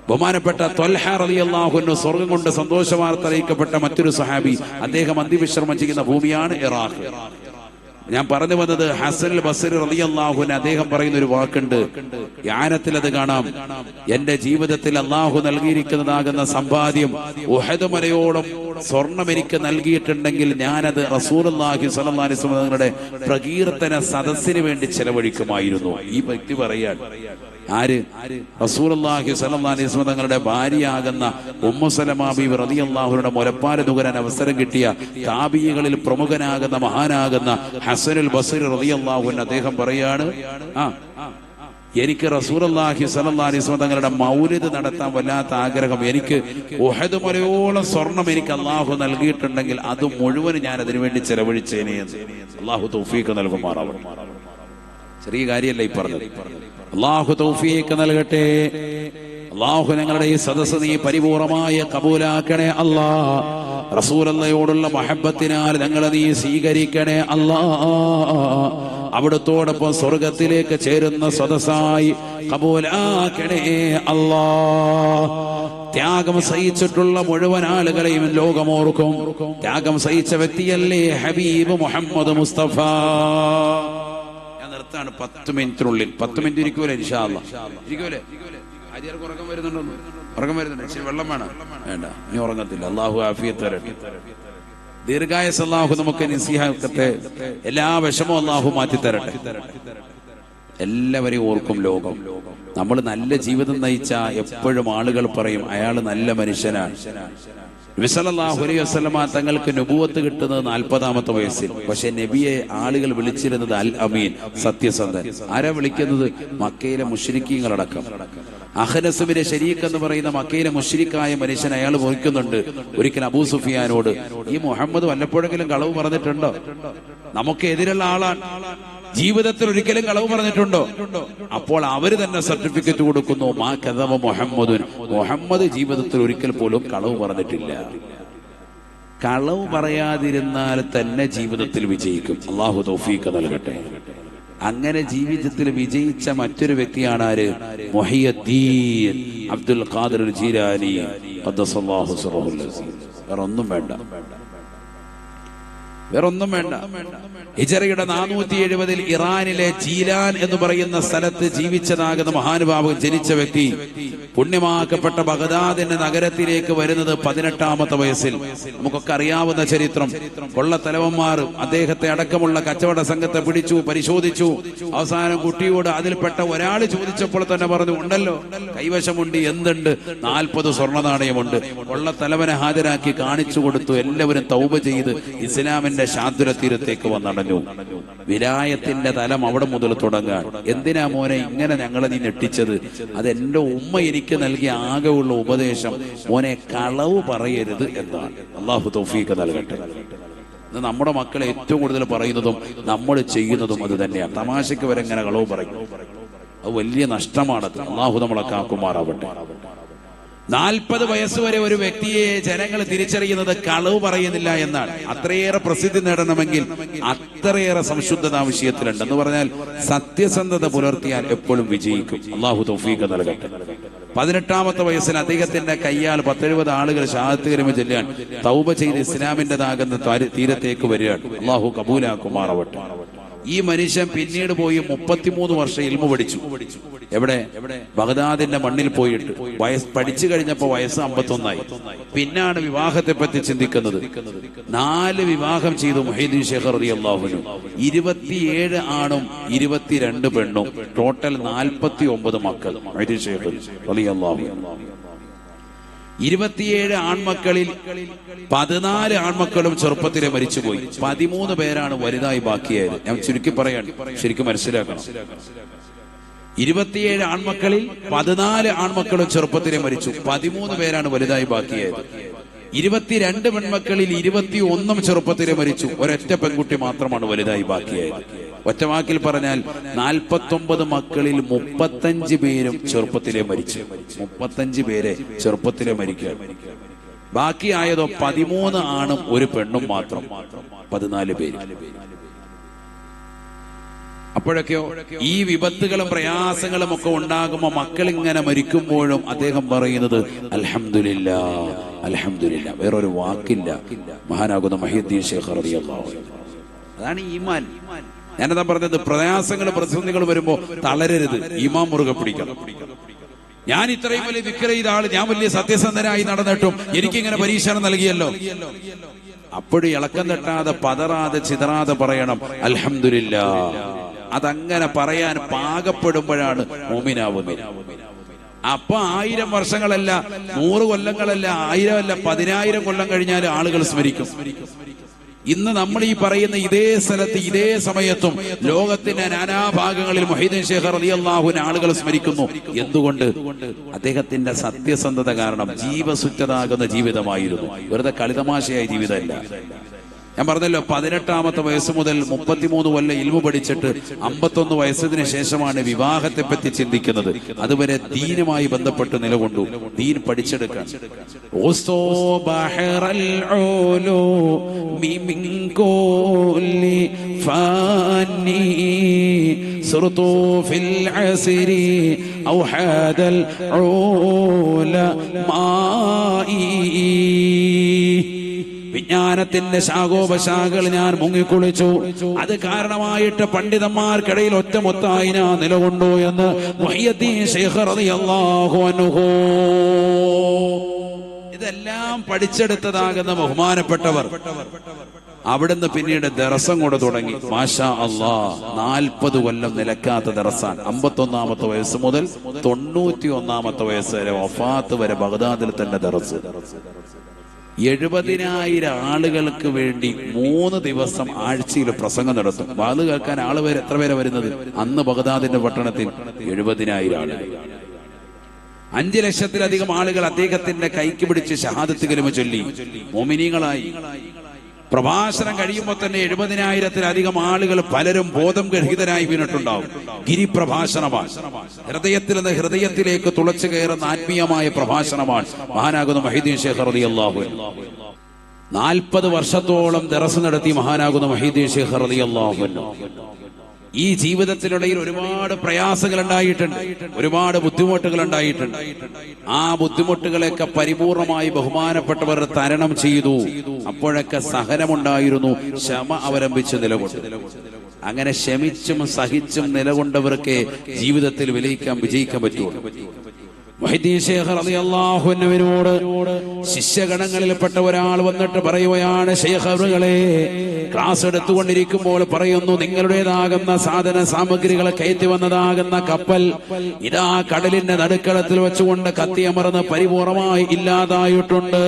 ബഹുമാനപ്പെട്ട ത്വൽഹ റളിയല്ലാഹു അൻഹു സ്വർഗ്ഗം കൊണ്ട് സന്തോഷ വാർത്ത അറിയിക്കപ്പെട്ട മറ്റൊരു സഹാബി, അദ്ദേഹം അന്ത്യവിശ്രമം ചെയ്യുന്ന ഭൂമിയാണ് ഇറാഖ്. ഞാൻ പറഞ്ഞു വന്നത് ഹസനുൽ ബസ്രി റളിയല്ലാഹു അൻഹു അദ്ദേഹം പറയുന്ന ഒരു വാക്കുണ്ട്, യാനത്തിൽ അത് കാണാം. എന്റെ ജീവിതത്തിൽ അള്ളാഹു നൽകിയിരിക്കുന്നതാകുന്ന സമ്പാദ്യം ഉഹദ് മലയോളം സ്വർണം എനിക്ക് നൽകിയിട്ടുണ്ടെങ്കിൽ ഞാനത് റസൂലുള്ളാഹി സ്വല്ലല്ലാഹു അലൈഹി വസല്ലം തങ്ങളുടെ പ്രകീർത്തന സദസ്സിന് വേണ്ടി ചെലവഴിക്കുമായിരുന്നു. ഈ വ്യക്തി പറയാൻ ആര്? റസൂലുള്ളാഹി സ്വല്ലല്ലാഹു അലൈഹി വസല്ലം തങ്ങളുടെ ഭാര്യയാകുന്ന ഉമ്മു സലമ ബീവി റളിയല്ലാഹു അൻഹയുടെ മുലപ്പാല് നുകരാൻ അവസരം കിട്ടിയ താബിഈകളിൽ പ്രമുഖനാകുന്ന മഹാനാകുന്ന ഹസനുൽ ബസ്രി റളിയല്ലാഹു അൻഹു അദ്ദേഹം പറയാണ്, എനിക്ക് റസൂലുള്ളാഹി സ്വല്ലല്ലാഹു അലൈഹി വസല്ലം തങ്ങളുടെ മൗലിദ് നടത്താൻ വല്ലാത്ത ആഗ്രഹം. എനിക്ക് ഉഹദ് മലയോളം സ്വർണം എനിക്ക് അള്ളാഹു നൽകിയിട്ടുണ്ടെങ്കിൽ അത് മുഴുവൻ ഞാൻ അതിനുവേണ്ടി ചെലവഴിച്ചേനെ. അള്ളാഹു തൗഫീഖ് നൽകുമാറാവട്ടെ. ചെറിയ കാര്യമല്ല ഈ പറഞ്ഞത്. അള്ളാഹു തൗഫീഖ് നൽകട്ടെ. അള്ളാഹു ഞങ്ങളുടെ ഈ സദസ്സ് നീ പരിപൂർണമായ കബൂലാക്കണേ അല്ലാ. റസൂലുള്ളാഹിയോടുള്ള മഹബ്ബത്തിനാൽ ഞങ്ങളെ നീ സ്വീകരിക്കണേ അല്ലാ. അവിടുത്തോടൊപ്പം സ്വർഗത്തിലേക്ക് ചേരുന്ന സദസ്സായി കബൂലാക്കണേ അല്ലാ. ത്യാഗം സഹിച്ചിട്ടുള്ള മുഴുവൻ ആളുകളെയും ലോകമോർക്കും. ത്യാഗം സഹിച്ച വ്യക്തിയല്ലേ ഹബീബ് മുഹമ്മദ് മുസ്തഫ. ഞാൻ നിർത്താണ് 10 മിനിറ്റിനുള്ളിൽ. 10 മിനിറ്റ് ഇരിക്കൂലേ? ഇൻഷാ അല്ലാഹ് ഇരിക്കൂലേ? ആദ്യം ഉറക്കം വരുന്നുണ്ടോ? ഉറക്കം വരുന്നുണ്ട്. ഇച്ചിരി വെള്ളം വേണം? വേണ്ട, ഇനി ഉറങ്ങത്തില്ല. അള്ളാഹു ആഫിയത്ത് തരട്ടെ. ദീർഘായുസ്സ് അല്ലാഹു നമുക്ക് നസീഹത്തെ. എല്ലാ വിഷമവും അല്ലാഹു മാറ്റി തരട്ടെ. എല്ലാവരെയും ഓർക്കും ലോകം. നമ്മൾ നല്ല ജീവിതം നയിച്ച എപ്പോഴും ആളുകൾ പറയും അയാൾ നല്ല മനുഷ്യനാണ്. നബി സല്ലല്ലാഹു അലൈഹി വസല്ലമ തങ്ങൾക്ക് നുബുവത്ത് കിട്ടുന്നത് 40ാമത്തെ വയസ്സിൽ. പക്ഷെ നബിയെ ആളുകൾ വിളിച്ചിരുന്നത് അൽ അമീൻ, സത്യസന്ധൻ. ആരാ വിളിക്കുന്നത്? മക്കയിലെ മുശ്രിക്കീങ്ങളടക്കം. അഖ്നസുബിന്റെ ശരീക്ക് എന്ന് പറയുന്ന മക്കയിലെ മുശ്രിക്കായ മനുഷ്യൻ അയാൾ ചോദിക്കുന്നുണ്ട് ഒരിക്കൽ അബൂ സുഫിയാനോട്, ഈ മുഹമ്മദ് വല്ലപ്പോഴെങ്കിലും കളവ് പറഞ്ഞിട്ടുണ്ടോ? നമുക്ക് എതിരുള്ള ആളാണ്, ജീവിതത്തിൽ ഒരിക്കലും കളവ് പറഞ്ഞിട്ടുണ്ടോ? അപ്പോൾ അവര് തന്നെ സർട്ടിഫിക്കറ്റ് കൊടുക്കുന്നു, മാ കദബ മുഹമ്മദുൻ, മുഹമ്മദ് ജീവിതത്തിൽ ഒരിക്കൽ പോലും കളവ് പറഞ്ഞിട്ടില്ല. കളവ് പറയാതിരുന്നാൽ തന്നെ ജീവിതത്തിൽ വിജയിക്കും. അള്ളാഹു തൗഫീഖ് നൽകട്ടെ. അങ്ങനെ ജീവിതത്തിൽ വിജയിച്ച മറ്റൊരു വ്യക്തിയാണ് ആര്? മുഹയ്യിദ്ദീൻ അബ്ദുൽ ഖാദിർ ജീലാനി ഖദ്ദസല്ലാഹു സിറഹുൽ അസീസ്. വേറൊന്നും വേണ്ട, വേറൊന്നും വേണ്ട. ഹിജറയുടെ 470 ഇറാനിലെ ജീലാൻ എന്ന് പറയുന്ന സ്ഥലത്ത് ജീവിച്ചതാകുന്ന മഹാനുഭാവൻ ജനിച്ച വ്യക്തി പുണ്യമാക്കപ്പെട്ട ബഗ്ദാദിന്റെ നഗരത്തിലേക്ക് വരുന്നത് 18ാമത്തെ വയസ്സിൽ. നമുക്കൊക്കെ അറിയാവുന്ന ചരിത്രം. കൊള്ളത്തലവന്മാർ അദ്ദേഹത്തെ അടക്കമുള്ള കച്ചവട സംഘത്തെ പിടിച്ചു, പരിശോധിച്ചു. അവസാനം കുട്ടിയോട് അതിൽപ്പെട്ട ഒരാൾ ചോദിച്ചപ്പോൾ തന്നെ പറഞ്ഞു, ഉണ്ടല്ലോ, കൈവശമുണ്ട്. എന്തുണ്ട്? 40 സ്വർണ്ണ നാണയമുണ്ട്. കൊള്ളത്തലവനെ ഹാജരാക്കി കാണിച്ചു കൊടുത്തു. എല്ലാവരും തൗബ ചെയ്ത് ഇസ്ലാമിന്റെ ശാന്തുര തീരത്തേക്ക് വന്നടഞ്ഞു. വിലായത്തിന്റെ തലം അവിടെ മുതൽ തുടങ്ങാൻ. എന്തിനാ മോനെ ഇങ്ങനെ ഞങ്ങളെ നീ ഞെട്ടിച്ചത്? അതെന്റെ ഉമ്മ എനിക്ക് നൽകിയ ആകെയുള്ള ഉപദേശം, മോനെ കളവ് പറയരുത് എന്നാണ്. അള്ളാഹു തൗഫീഖ് നൽകട്ടെ. നമ്മുടെ മക്കളെ ഏറ്റവും കൂടുതൽ പറയുന്നതും നമ്മൾ ചെയ്യുന്നതും അത് തന്നെയാണ്. തമാശയ്ക്ക് വരെ ഇങ്ങനെ കളവ് പറയും, അത് വലിയ നഷ്ടമാണത്. അള്ളാഹു നമ്മളെ കാക്കുമാറാവട്ടെ. 40 വയസ്സുവരെ ഒരു വ്യക്തിയെ ജനങ്ങൾ തിരിച്ചറിയുന്നത് കളവ് പറയുന്നില്ല എന്നാണ്. അത്രയേറെ പ്രസിദ്ധി നേടണമെങ്കിൽ അത്രയേറെ സംശുദ്ധത വിഷയത്തിലുണ്ട്. എന്ന് പറഞ്ഞാൽ സത്യസന്ധത പുലർത്തിയാൽ എപ്പോഴും വിജയിക്കും. അള്ളാഹു തൗഫീഖ് നൽകട്ടെ. 18ാമത്തെ വയസ്സിൽ അദ്ദേഹത്തിന്റെ കയ്യാൽ 10-70 ആളുകൾ ഷഹാദത്ത് കലിമ ചൊല്ലാൻ തൗബ ചെയ്ത് ഇസ്ലാമിന്റേതാകുന്ന തീരത്തേക്ക് വരികയാണ്. അള്ളാഹു കബൂലാക്കുമാറാവട്ടെ. ഈ മനുഷ്യൻ പിന്നീട് പോയി 33 വർഷം ഇൽമു പഠിച്ചു. എവിടെ? ബഗ്ദാദിന്റെ മണ്ണിൽ പോയിട്ട് പഠിച്ചു കഴിഞ്ഞപ്പോ വയസ്സ് 51ആയി. പിന്നാണ് വിവാഹത്തെ പറ്റി ചിന്തിക്കുന്നത്. 4 വിവാഹം ചെയ്തു മുഹീദ്ദീൻ ശൈഖ് റളിയല്ലാഹു അൻഹു. 27 ആണും 22 പെണ്ണും, ടോട്ടൽ 49 മക്കൾ മുഹീദ്ദീൻ ശൈഖ് റളിയല്ലാഹു അൻഹു. 27 ആൺമക്കളിൽ 14 ആൺമക്കളും ചെറുപ്പത്തിലെ മരിച്ചുപോയി. 13 പേരാണ് വലുതായി ബാക്കിയായത്. ഞാൻ ചുരുക്കി പറയാൻ, ശരിക്കും മനസ്സിലാക്കണം. 27 ആൺമക്കളിൽ 14 ആൺമക്കളും ചെറുപ്പത്തിലെ മരിച്ചു. 13 പേരാണ് വലുതായി ബാക്കിയായത്. 22 പെൺമക്കളിൽ 21 ചെറുപ്പത്തിലെ മരിച്ചു. ഒരൊറ്റ പെൺകുട്ടി മാത്രമാണ് വലുതായി ബാക്കിയായത്. ഒറ്റവാക്കിൽ പറഞ്ഞാൽ 49 മക്കളിൽ 35 പേരും ചെറുപ്പത്തിലെ മരിച്ചു. 35 പേരെ ചെറുപ്പത്തിലെ മരിക്കുക. ബാക്കിയായതോ 13 ആണും ഒരു പെണ്ണും മാത്രം, 14 പേര്. അപ്പോഴൊക്കെയോ ഈ വിപത്തുകളും പ്രയാസങ്ങളും ഒക്കെ ഉണ്ടാകുമ്പോൾ മക്കൾ ഇങ്ങനെ മരിക്കുമ്പോഴും അദ്ദേഹം പറയുന്നത് അൽഹംദുലില്ലാ, അൽഹംദുലില്ലാ. വേറൊരു വാക്കില്ല. മഹാനാകുന്ന മുഹീദ്ദീൻ ശൈഖ് റളിയല്ലാഹു അൻഹു. അതാണ് ഈമാൻ. ഞാനതാ പറഞ്ഞത്, പ്രയാസങ്ങളും പ്രതിസന്ധികൾ വരുമ്പോ തളരരുത്, ഈമാൻ മുറുകെ പിടിക്കണം. ഞാൻ ഇത്രയും വലിയ ദിക്ർ ചെയ്ത ആള്, ഞാൻ വലിയ സത്യസന്ധനായി നടന്നിട്ടും എനിക്കിങ്ങനെ പരീക്ഷണം നൽകിയല്ലോ. അപ്പോഴും ഇളക്കം തട്ടാതെ, പതറാതെ, ചിതറാതെ പറയണം അൽഹംദുലില്ലാ. അതങ്ങനെ പറയാൻ പാകപ്പെടുമ്പോഴാണ് മുഅ്മിനാവുന്നത്. അപ്പൊ 1000 വർഷങ്ങളല്ല, 100 കൊല്ലങ്ങളല്ല, 1000 അല്ല, 10000 കൊല്ലം കഴിഞ്ഞാൽ ആളുകൾ സ്മരിക്കും. ഇന്ന് നമ്മൾ ഈ പറയുന്ന ഇതേ സ്ഥലത്ത് ഇതേ സമയത്തും ലോകത്തിന്റെ നാനാഭാഗങ്ങളിൽ മുഹീദ്ദീൻ ശൈഖ് റളിയല്ലാഹു അൻഹു ആളുകൾ സ്മരിക്കുന്നു. എന്തുകൊണ്ട്? അദ്ദേഹത്തിന്റെ സത്യസന്ധത കാരണം. ജീവസുറ്റതാകുന്ന ജീവിതമായിരുന്നു, വെറുതെ കളിതമാശയായ ജീവിതമല്ല. ഞാൻ പറഞ്ഞല്ലോ, 18ാമത്തെ വയസ്സ് മുതൽ 33 കൊല്ലം ഇൽമു പഠിച്ചിട്ട് 51 വയസ്സിന് ശേഷമാണ് വിവാഹത്തെ പറ്റി ചിന്തിക്കുന്നത്. അതുവരെ ദീനുമായി ബന്ധപ്പെട്ട് നിലകൊണ്ടു, ദീൻ പഠിച്ചെടുക്കാൻ. വിജ്ഞാനത്തിന്റെ ശാഖോപശാഖകൾ ഞാൻ മുങ്ങിക്കുളിച്ചു. അത് കാരണമായിട്ട് പണ്ഡിതന്മാർക്കിടയിൽ ഒറ്റമൊത്തായി ഞാൻ നിലകൊണ്ടു എന്ന് മുഹയ്യിദ്ദീൻ ശൈഖ് റളിയല്ലാഹു അൻഹു. ഇതെല്ലാം പഠിച്ചെടുത്തതാകുന്ന ബഹുമാനപ്പെട്ടവർ അവിടുന്ന് പിന്നീട് ദർസം കൊണ്ട് തുടങ്ങി. മാഷാ അല്ലാഹ്, 40 കൊല്ലം നിലക്കാത്ത ദർസാൻ. 51ാമത്തെ വയസ്സ് മുതൽ 91ാമത്തെ വയസ്സ് വരെ, വഫാത്ത് വരെ ബഗ്ദാദിൽ തന്നെ ദർസ്. 70,000 ആളുകൾക്ക് വേണ്ടി 3 ദിവസം ആഴ്ചയിൽ പ്രസംഗം നടത്തും. വാത് കേൾക്കാൻ ആള് പേര് എത്ര പേരെ വരുന്നത്? അന്ന് ബഗ്ദാദിന്റെ പട്ടണത്തിൽ 70,000 ആളുകൾ. 5 ലക്ഷത്തിലധികം ആളുകൾ അദ്ദേഹത്തിന്റെ കൈക്ക് പിടിച്ച് ഷഹാദത്ത് കലിമ ചൊല്ലി മുഅ്മിനീങ്ങളായി. പ്രഭാഷണം കഴിയുമ്പോൾ തന്നെ 70,000-ത്തിലധികം ആളുകൾ, പലരും ബോധം രഹിതരായി വീണിട്ടുണ്ടാവും. ഗിരിപ്രഭാഷണമാണ്. ഹൃദയത്തിൽ നിന്ന് ഹൃദയത്തിലേക്ക് തുളച്ചു കയറുന്ന ആത്മീയമായ പ്രഭാഷണമാണ് മഹാനാകുന്ന മുഹയ്യിദ്ദീൻ ശൈഖ് റളിയല്ലാഹു അൻഹു. 40 വർഷത്തോളം ദർസ് നടത്തി മഹാനാകുന്ന മുഹയ്യിദ്ദീൻ ശൈഖ് റളിയല്ലാഹു അൻഹു. ഈ ജീവിതത്തിനിടയിൽ ഒരുപാട് പ്രയാസങ്ങൾ ഉണ്ടായിട്ടുണ്ട്, ഒരുപാട് ബുദ്ധിമുട്ടുകൾ ഉണ്ടായിട്ടുണ്ട്. ആ ബുദ്ധിമുട്ടുകളെയൊക്കെ പരിപൂർണമായി ബഹുമാനപ്പെട്ടവർ തരണം ചെയ്തു. അപ്പോഴൊക്കെ സഹനമുണ്ടായിരുന്നു, ക്ഷമ അവലംബിച്ച് നിലകൊണ്ടു. അങ്ങനെ ക്ഷമിച്ചും സഹിച്ചും നിലകൊണ്ടവർക്ക് ജീവിതത്തിൽ വിജയിക്കാൻ പറ്റുള്ളൂ. മുഹയ്യിദ്ദീൻ ശൈഖ് റളിയല്ലാഹു അൻഹുവിനോട് ശിഷ്യഗണങ്ങളിൽപ്പെട്ട ഒരാൾ വന്നിട്ട് പറയുകയാണ്, ശൈഖ് അവറുകളെ, ക്ലാസ് എടുത്തുകൊണ്ടിരിക്കുമ്പോൾ പറയുന്നു, നിങ്ങളുടേതാകുന്ന സാധന സാമഗ്രികളെ കയറ്റി വന്നതാകുന്ന കപ്പൽ ഇതാ കടലിന്റെ നടുക്കളത്തിൽ വെച്ചുകൊണ്ട് കത്തിയമർന്ന് പരിപൂർണമായി ഇല്ലാതായിട്ടുണ്ട്.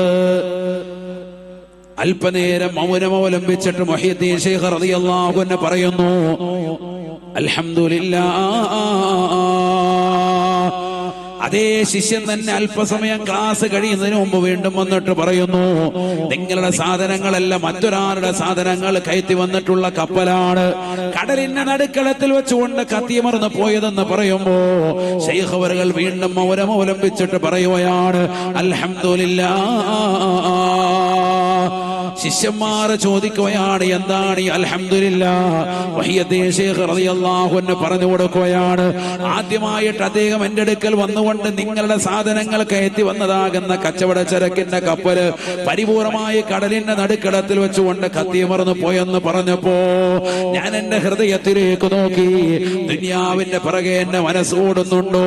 അല്പനേരം മൗനമവലംബിച്ചിട്ട് മുഹയ്യിദ്ദീൻ ശൈഖ് റളിയല്ലാഹു അൻഹു പറയുന്നു, അൽഹംദുലില്ലാഹ്, അതേ ശിഷ്യൻ തന്നെ അല്പസമയം ക്ലാസ് കഴിയുന്നതിന് മുമ്പ് വീണ്ടും വന്നിട്ട് പറയുന്നു, നിങ്ങളുടെ സാധനങ്ങളെല്ലാം മറ്റൊരാളുടെ സാധനങ്ങൾ കയറ്റി വന്നിട്ടുള്ള കപ്പലാണ് കടലിന്റെ നടുക്കളത്തിൽ വെച്ചുകൊണ്ട് കത്തിയമർന്ന് പോയതെന്ന് പറയുമ്പോ ശൈഖ് അവറുകൾ വീണ്ടും മൗനം അവലംബിച്ചിട്ട് പറയുകയാണ്, അൽഹംദുലില്ലാഹ്. ശിഷ്യന്മാർ ചോദിക്കുകയാണ്, എന്താണ് ഈ അൽഹംദുലില്ലാഹ്? വഹിയത്തേ ശൈഖ് റളിയല്ലാഹു അൻഹു പറഞ്ഞു കൊടുക്കുകയാണ്, ആദ്യമായിട്ട് അദ്ദേഹം എന്റെ അടുക്കൽ വന്നുകൊണ്ട് നിങ്ങളുടെ സാധനങ്ങൾ കയറ്റി വന്നതാകുന്ന കച്ചവട ചരക്കിന്റെ കപ്പല് പരിപൂർണമായി കടലിന്റെ നടുക്കടത്തിൽ വെച്ചുകൊണ്ട് കത്തിയമർന്ന് പോയെന്ന് പറഞ്ഞപ്പോ ഞാൻ എന്റെ ഹൃദയത്തിലേക്ക് നോക്കി. ദുനിയാവിന്റെ പിറകെ എന്റെ മനസ്സ് ഓടുന്നുണ്ടോ?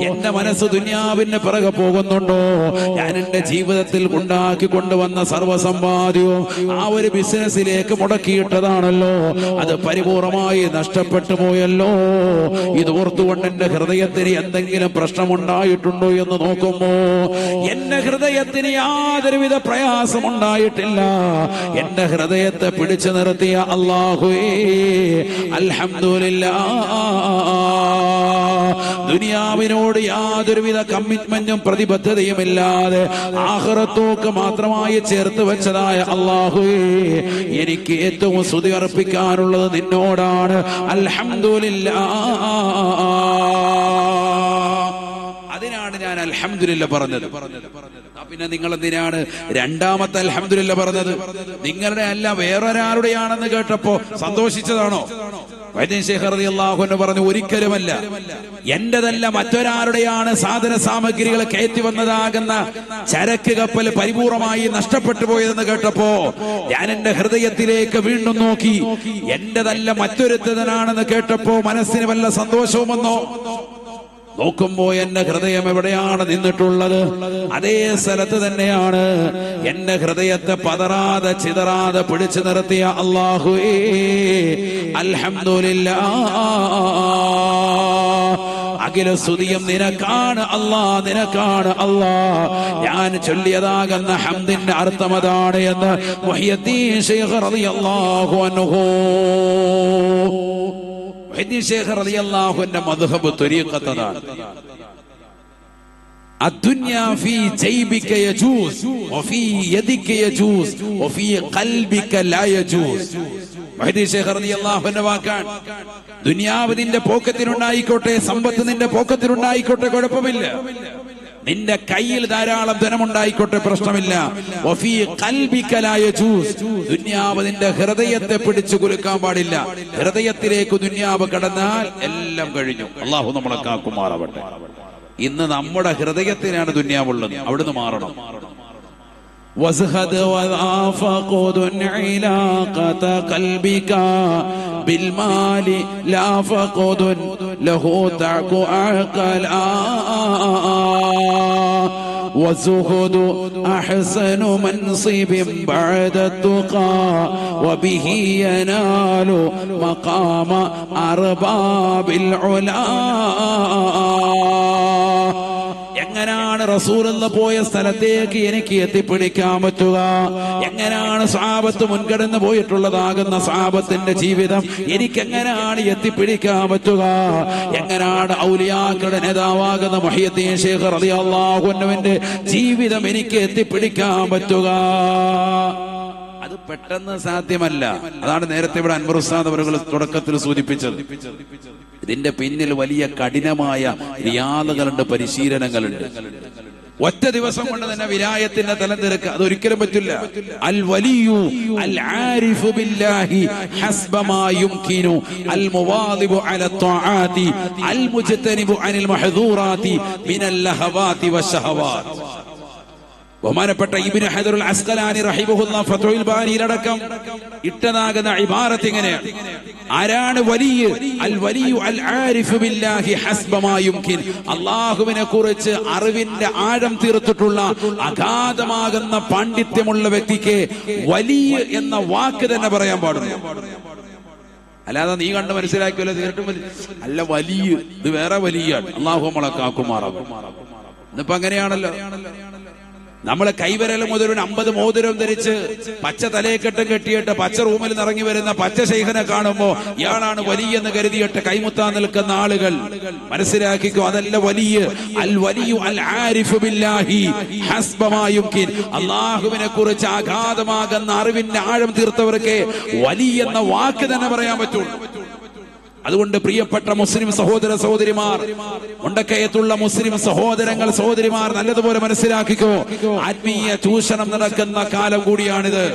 എന്റെ മനസ്സ് ദുനിയാവിന്റെ പിറകെ പോകുന്നുണ്ടോ? ഞാൻ എന്റെ ജീവിതത്തിൽ ഉണ്ടാക്കി കൊണ്ടുവന്ന സർവ്വസമ്പാദ്യവും ആ ഒരു ബിസിനസ്സിലേക്ക് മുടക്കിയിട്ടതാണല്ലോ, അത് പരിപൂർണമായി നഷ്ടപ്പെട്ടു പോയല്ലോ. ഇത് ഓർത്തുകൊണ്ട് എന്റെ ഹൃദയത്തിന് എന്തെങ്കിലും പ്രശ്നമുണ്ടായിട്ടുണ്ടോ എന്ന് നോക്കുമ്പോ എന്റെ ഹൃദയത്തിന് യാതൊരുവിധ പ്രയാസമുണ്ടായിട്ടില്ല. എന്റെ ഹൃദയത്തെ പിടിച്ചു നിർത്തിയ അല്ലാഹുവേ, അൽഹംദുലില്ലാഹ്. ദുനിയാവിനോട് യാതൊരുവിധ കമ്മിറ്റ്മെന്റും പ്രതിബദ്ധതയും ഇല്ലാതെ ആഖിറത്തോക്ക് മാത്രമായി ചേർത്ത് വെച്ചതായ അല്ലാഹുവേ, എനിക്ക് ഏറ്റവും സ്തുതി അർപ്പിക്കാനുള്ളത് നിന്നോടാണ്. അൽഹംദുലില്ലാഹ്. അതിനാണ് ഞാൻ അൽഹംദുലില്ലാഹ് പറഞ്ഞത്. പിന്നെ നിങ്ങൾ എന്തിനാണ് രണ്ടാമത്തെ അൽഹംദുലില്ലാഹ് പറഞ്ഞത്? നിങ്ങളുടെ അല്ല വേറൊരാളുടെയാണെന്ന് കേട്ടപ്പോ സന്തോഷിച്ചതാണോ? വൈദ്യൻ ശൈഖ് റളിയല്ലാഹു അൻഹു പറഞ്ഞു, ഒരിക്കലുമല്ല. എന്റേതല്ല, മറ്റൊരാളുടെയാണ് സാധന സാമഗ്രികൾ കയറ്റി വന്നതാകുന്ന ചരക്ക് കപ്പൽ പരിപൂർണമായി നഷ്ടപ്പെട്ടു പോയതെന്ന് കേട്ടപ്പോ ഞാൻ എന്റെ ഹൃദയത്തിലേക്ക് വീണ്ടും നോക്കി. എന്റേതല്ല, മറ്റൊരുത്തനാണെന്ന് കേട്ടപ്പോ മനസ്സിന് വല്ല സന്തോഷവും വന്നോ? നോക്കുമ്പോ എന്റെ ഹൃദയം എവിടെയാണ് നിന്നിട്ടുള്ളത്? അതേ സ്ഥലത്ത് തന്നെയാണ്. എന്റെ ഹൃദയത്തെ പതറാതെ ചിതറാതെ പിടിച്ചു നിർത്തിയ അല്ലാഹുവേ, അൽഹംദുലില്ലാഹ്. അഖില സ്തുതിയും നിനക്കാണ് അല്ലാ, നിനക്കാണ് അല്ലാ. ഞാൻ ചൊല്ലിയതാകുന്ന ഹംദിന്റെ അർത്ഥം അതാണ് എന്ന് മുഹ്യിദ്ദീൻ ശൈഖ് റളിയല്ലാഹു അൻഹു, മുഹ്യിദ്ദീൻ ശൈഖ് റളിയല്ലാഹു അൻഹു മദ്ഹബ് ത്വരീഖത്തതാണ്. الدنيا في جيبك يجوز وفي يدك يجوز وفي قلبك لا يجوز. മുഹ്യിദ്ദീൻ ശൈഖ് റളിയല്ലാഹു അൻഹു വാക്കാണ്, ദുനിയാവ് നിന്റെ പോക്കറ്റിലുണ്ടായിക്കോട്ടെ, സമ്പത്ത് നിന്റെ പോക്കറ്റിലുണ്ടായിക്കോട്ടെ, കുഴപ്പമില്ല. നിന്റെ കയ്യിൽ ധാരാളം ധനമുണ്ടായിക്കോട്ടെ, പ്രശ്നമില്ല. വഫീ ഖൽബിക ലാ യജൂസ്. ദുനിയാവ് നിന്റെ ഹൃദയത്തെ പിടിച്ചു കുലുക്കാൻ പാടില്ല. ഹൃദയത്തിലേക്ക് ദുനിയാവ് കടന്നാൽ എല്ലാം കഴിഞ്ഞു. അല്ലാഹു നമ്മളെ കാക്കുമാറാവട്ടെ. ഇന്ന് നമ്മുടെ ഹൃദയത്തിനാണ് ദുനിയാവുള്ളത്, അവിടുന്ന് മാറണം. وازهد وفقد علاقة قلبك بالمال لا فقد له تعك عقلا والزهد أحسن منصب بعد التقى وبه ينال مقام أرباب العلا. എങ്ങനെയാണ് റസൂലുള്ള പോയ സ്ഥലത്തേക്ക് എനിക്ക് എത്തിപ്പിടിക്കാൻ പറ്റുക? എങ്ങനെയാണ് സ്വഹാബത്ത് മുൻകടന്ന് പോയിട്ടുള്ളതാകുന്ന സ്വഹാബത്തിന്റെ ജീവിതം എനിക്ക് എങ്ങനെയാണ് എത്തിപ്പിടിക്കാൻ പറ്റുക? എങ്ങനെയാണ് ഔലിയാക്കളുടെ നേതാവാകുന്ന മുഹ്യിദ്ദീൻ ശൈഖ് റളിയല്ലാഹു അൻഹുവിന്റെ ജീവിതം എനിക്ക് എത്തിപ്പിടിക്കാൻ പറ്റുക? അത് പെട്ടെന്ന് സാധ്യമല്ല. അതാണ് നേരത്തെ ഇവിടെ അൻവർ ഉസ്താദ് അവர்கள் തുടക്കത്തിൽ സൂചിപ്പിച്ചത്. ഇതിന്റെ പിന്നിൽ വലിയ കഠിനമായ റിയാദകളുണ്ട്, പരിശീലനങ്ങളുണ്ട്. ഒറ്റ ദിവസം കൊണ്ട് തന്നെ വിലായത്തിന്റെ തലം തീർക്കുക അതൊരിക്കലും പറ്റില്ല. അൽ വലിയു അൽ ആരിഫു ബില്ലാഹി ഹസ്ബ മാ യുംകിനു അൽ മുവാദിബു അല ത്വആതി അൽ മുജ്തനിബു അനിൽ മഹ്ദൂറാതി മിനൽ ലഹവാതി വശഹവാത്. ബഹുമാനപ്പെട്ട ഇബ്നു ഹജറുൽ അസ്ഖലാനി റഹിമഹുല്ലാഹ് ഫത്ഹുൽ ബാരിയിലടക്കം ഇട്ടതാകുന്ന ഇബാറത്ത് ഇങ്ങനെയാണ്: ആരാണ് വലിയ? അൽ വലിയു അൽ ആരിഫു ബില്ലാഹി ഹസ്ബ മാ യുംകിൻ. അല്ലാഹുവിനെ കുറിച്ച് അറിവിന്റെ ആഴം തീർത്തിട്ടുള്ള അഗാധമാകുന്ന പാണ്ഡിത്യമുള്ള വ്യക്തിക്ക് വലിയ എന്ന വാക്ക് തന്നെ പറയാൻ പാടുന്നു. അല്ലാതെ നീ കണ്ട് മനസ്സിലാക്കിയല്ലോ തീർത്തും അല്ല, വലിയ ഇത് വേറെ വലിയ. അല്ലാഹു നമ്മളെ കാക്കുമാറാകും. ഇന്നിപ്പോ അങ്ങനെയാണല്ലോ. നമ്മളെ കൈവരൽ മുതൽ 50 മോതിരം ധരിച്ച് പച്ച തലയെക്കെട്ടും കെട്ടിയിട്ട് പച്ച റൂമിൽ നിറങ്ങി വരുന്ന പച്ച ശൈഖനെ കാണുമ്പോ ഇയാളാണ് വലിയെന്ന് കരുതിയിട്ട് കൈമുത്താൻ നിൽക്കുന്ന ആളുകൾ മനസ്സിലാക്കിക്കോ, അതല്ല വലിയ. അൽ വലിയു അൽ ആരിഫു ബില്ലാഹി ഹസ്ബ മാ യുംകിൻ. അല്ലാഹുവിനെ കുറിച്ച് അഗാധമാകുന്ന അറിവിന്റെ ആഴം തീർത്തവർക്ക് വലിയ എന്ന വാക്ക് തന്നെ പറയാൻ പറ്റുള്ളൂ. അതുകൊണ്ട് പ്രിയപ്പെട്ട മുസ്ലിം സഹോദര സഹോദരിമാർ, മുണ്ടക്കയത്തുള്ള മുസ്ലിം സഹോദരങ്ങൾ സഹോദരിമാർ നല്ലതുപോലെ മനസ്സിലാക്കിക്കോ, ആത്മീയ ചൂഷണം നടക്കുന്ന കാലം കൂടിയാണിത്.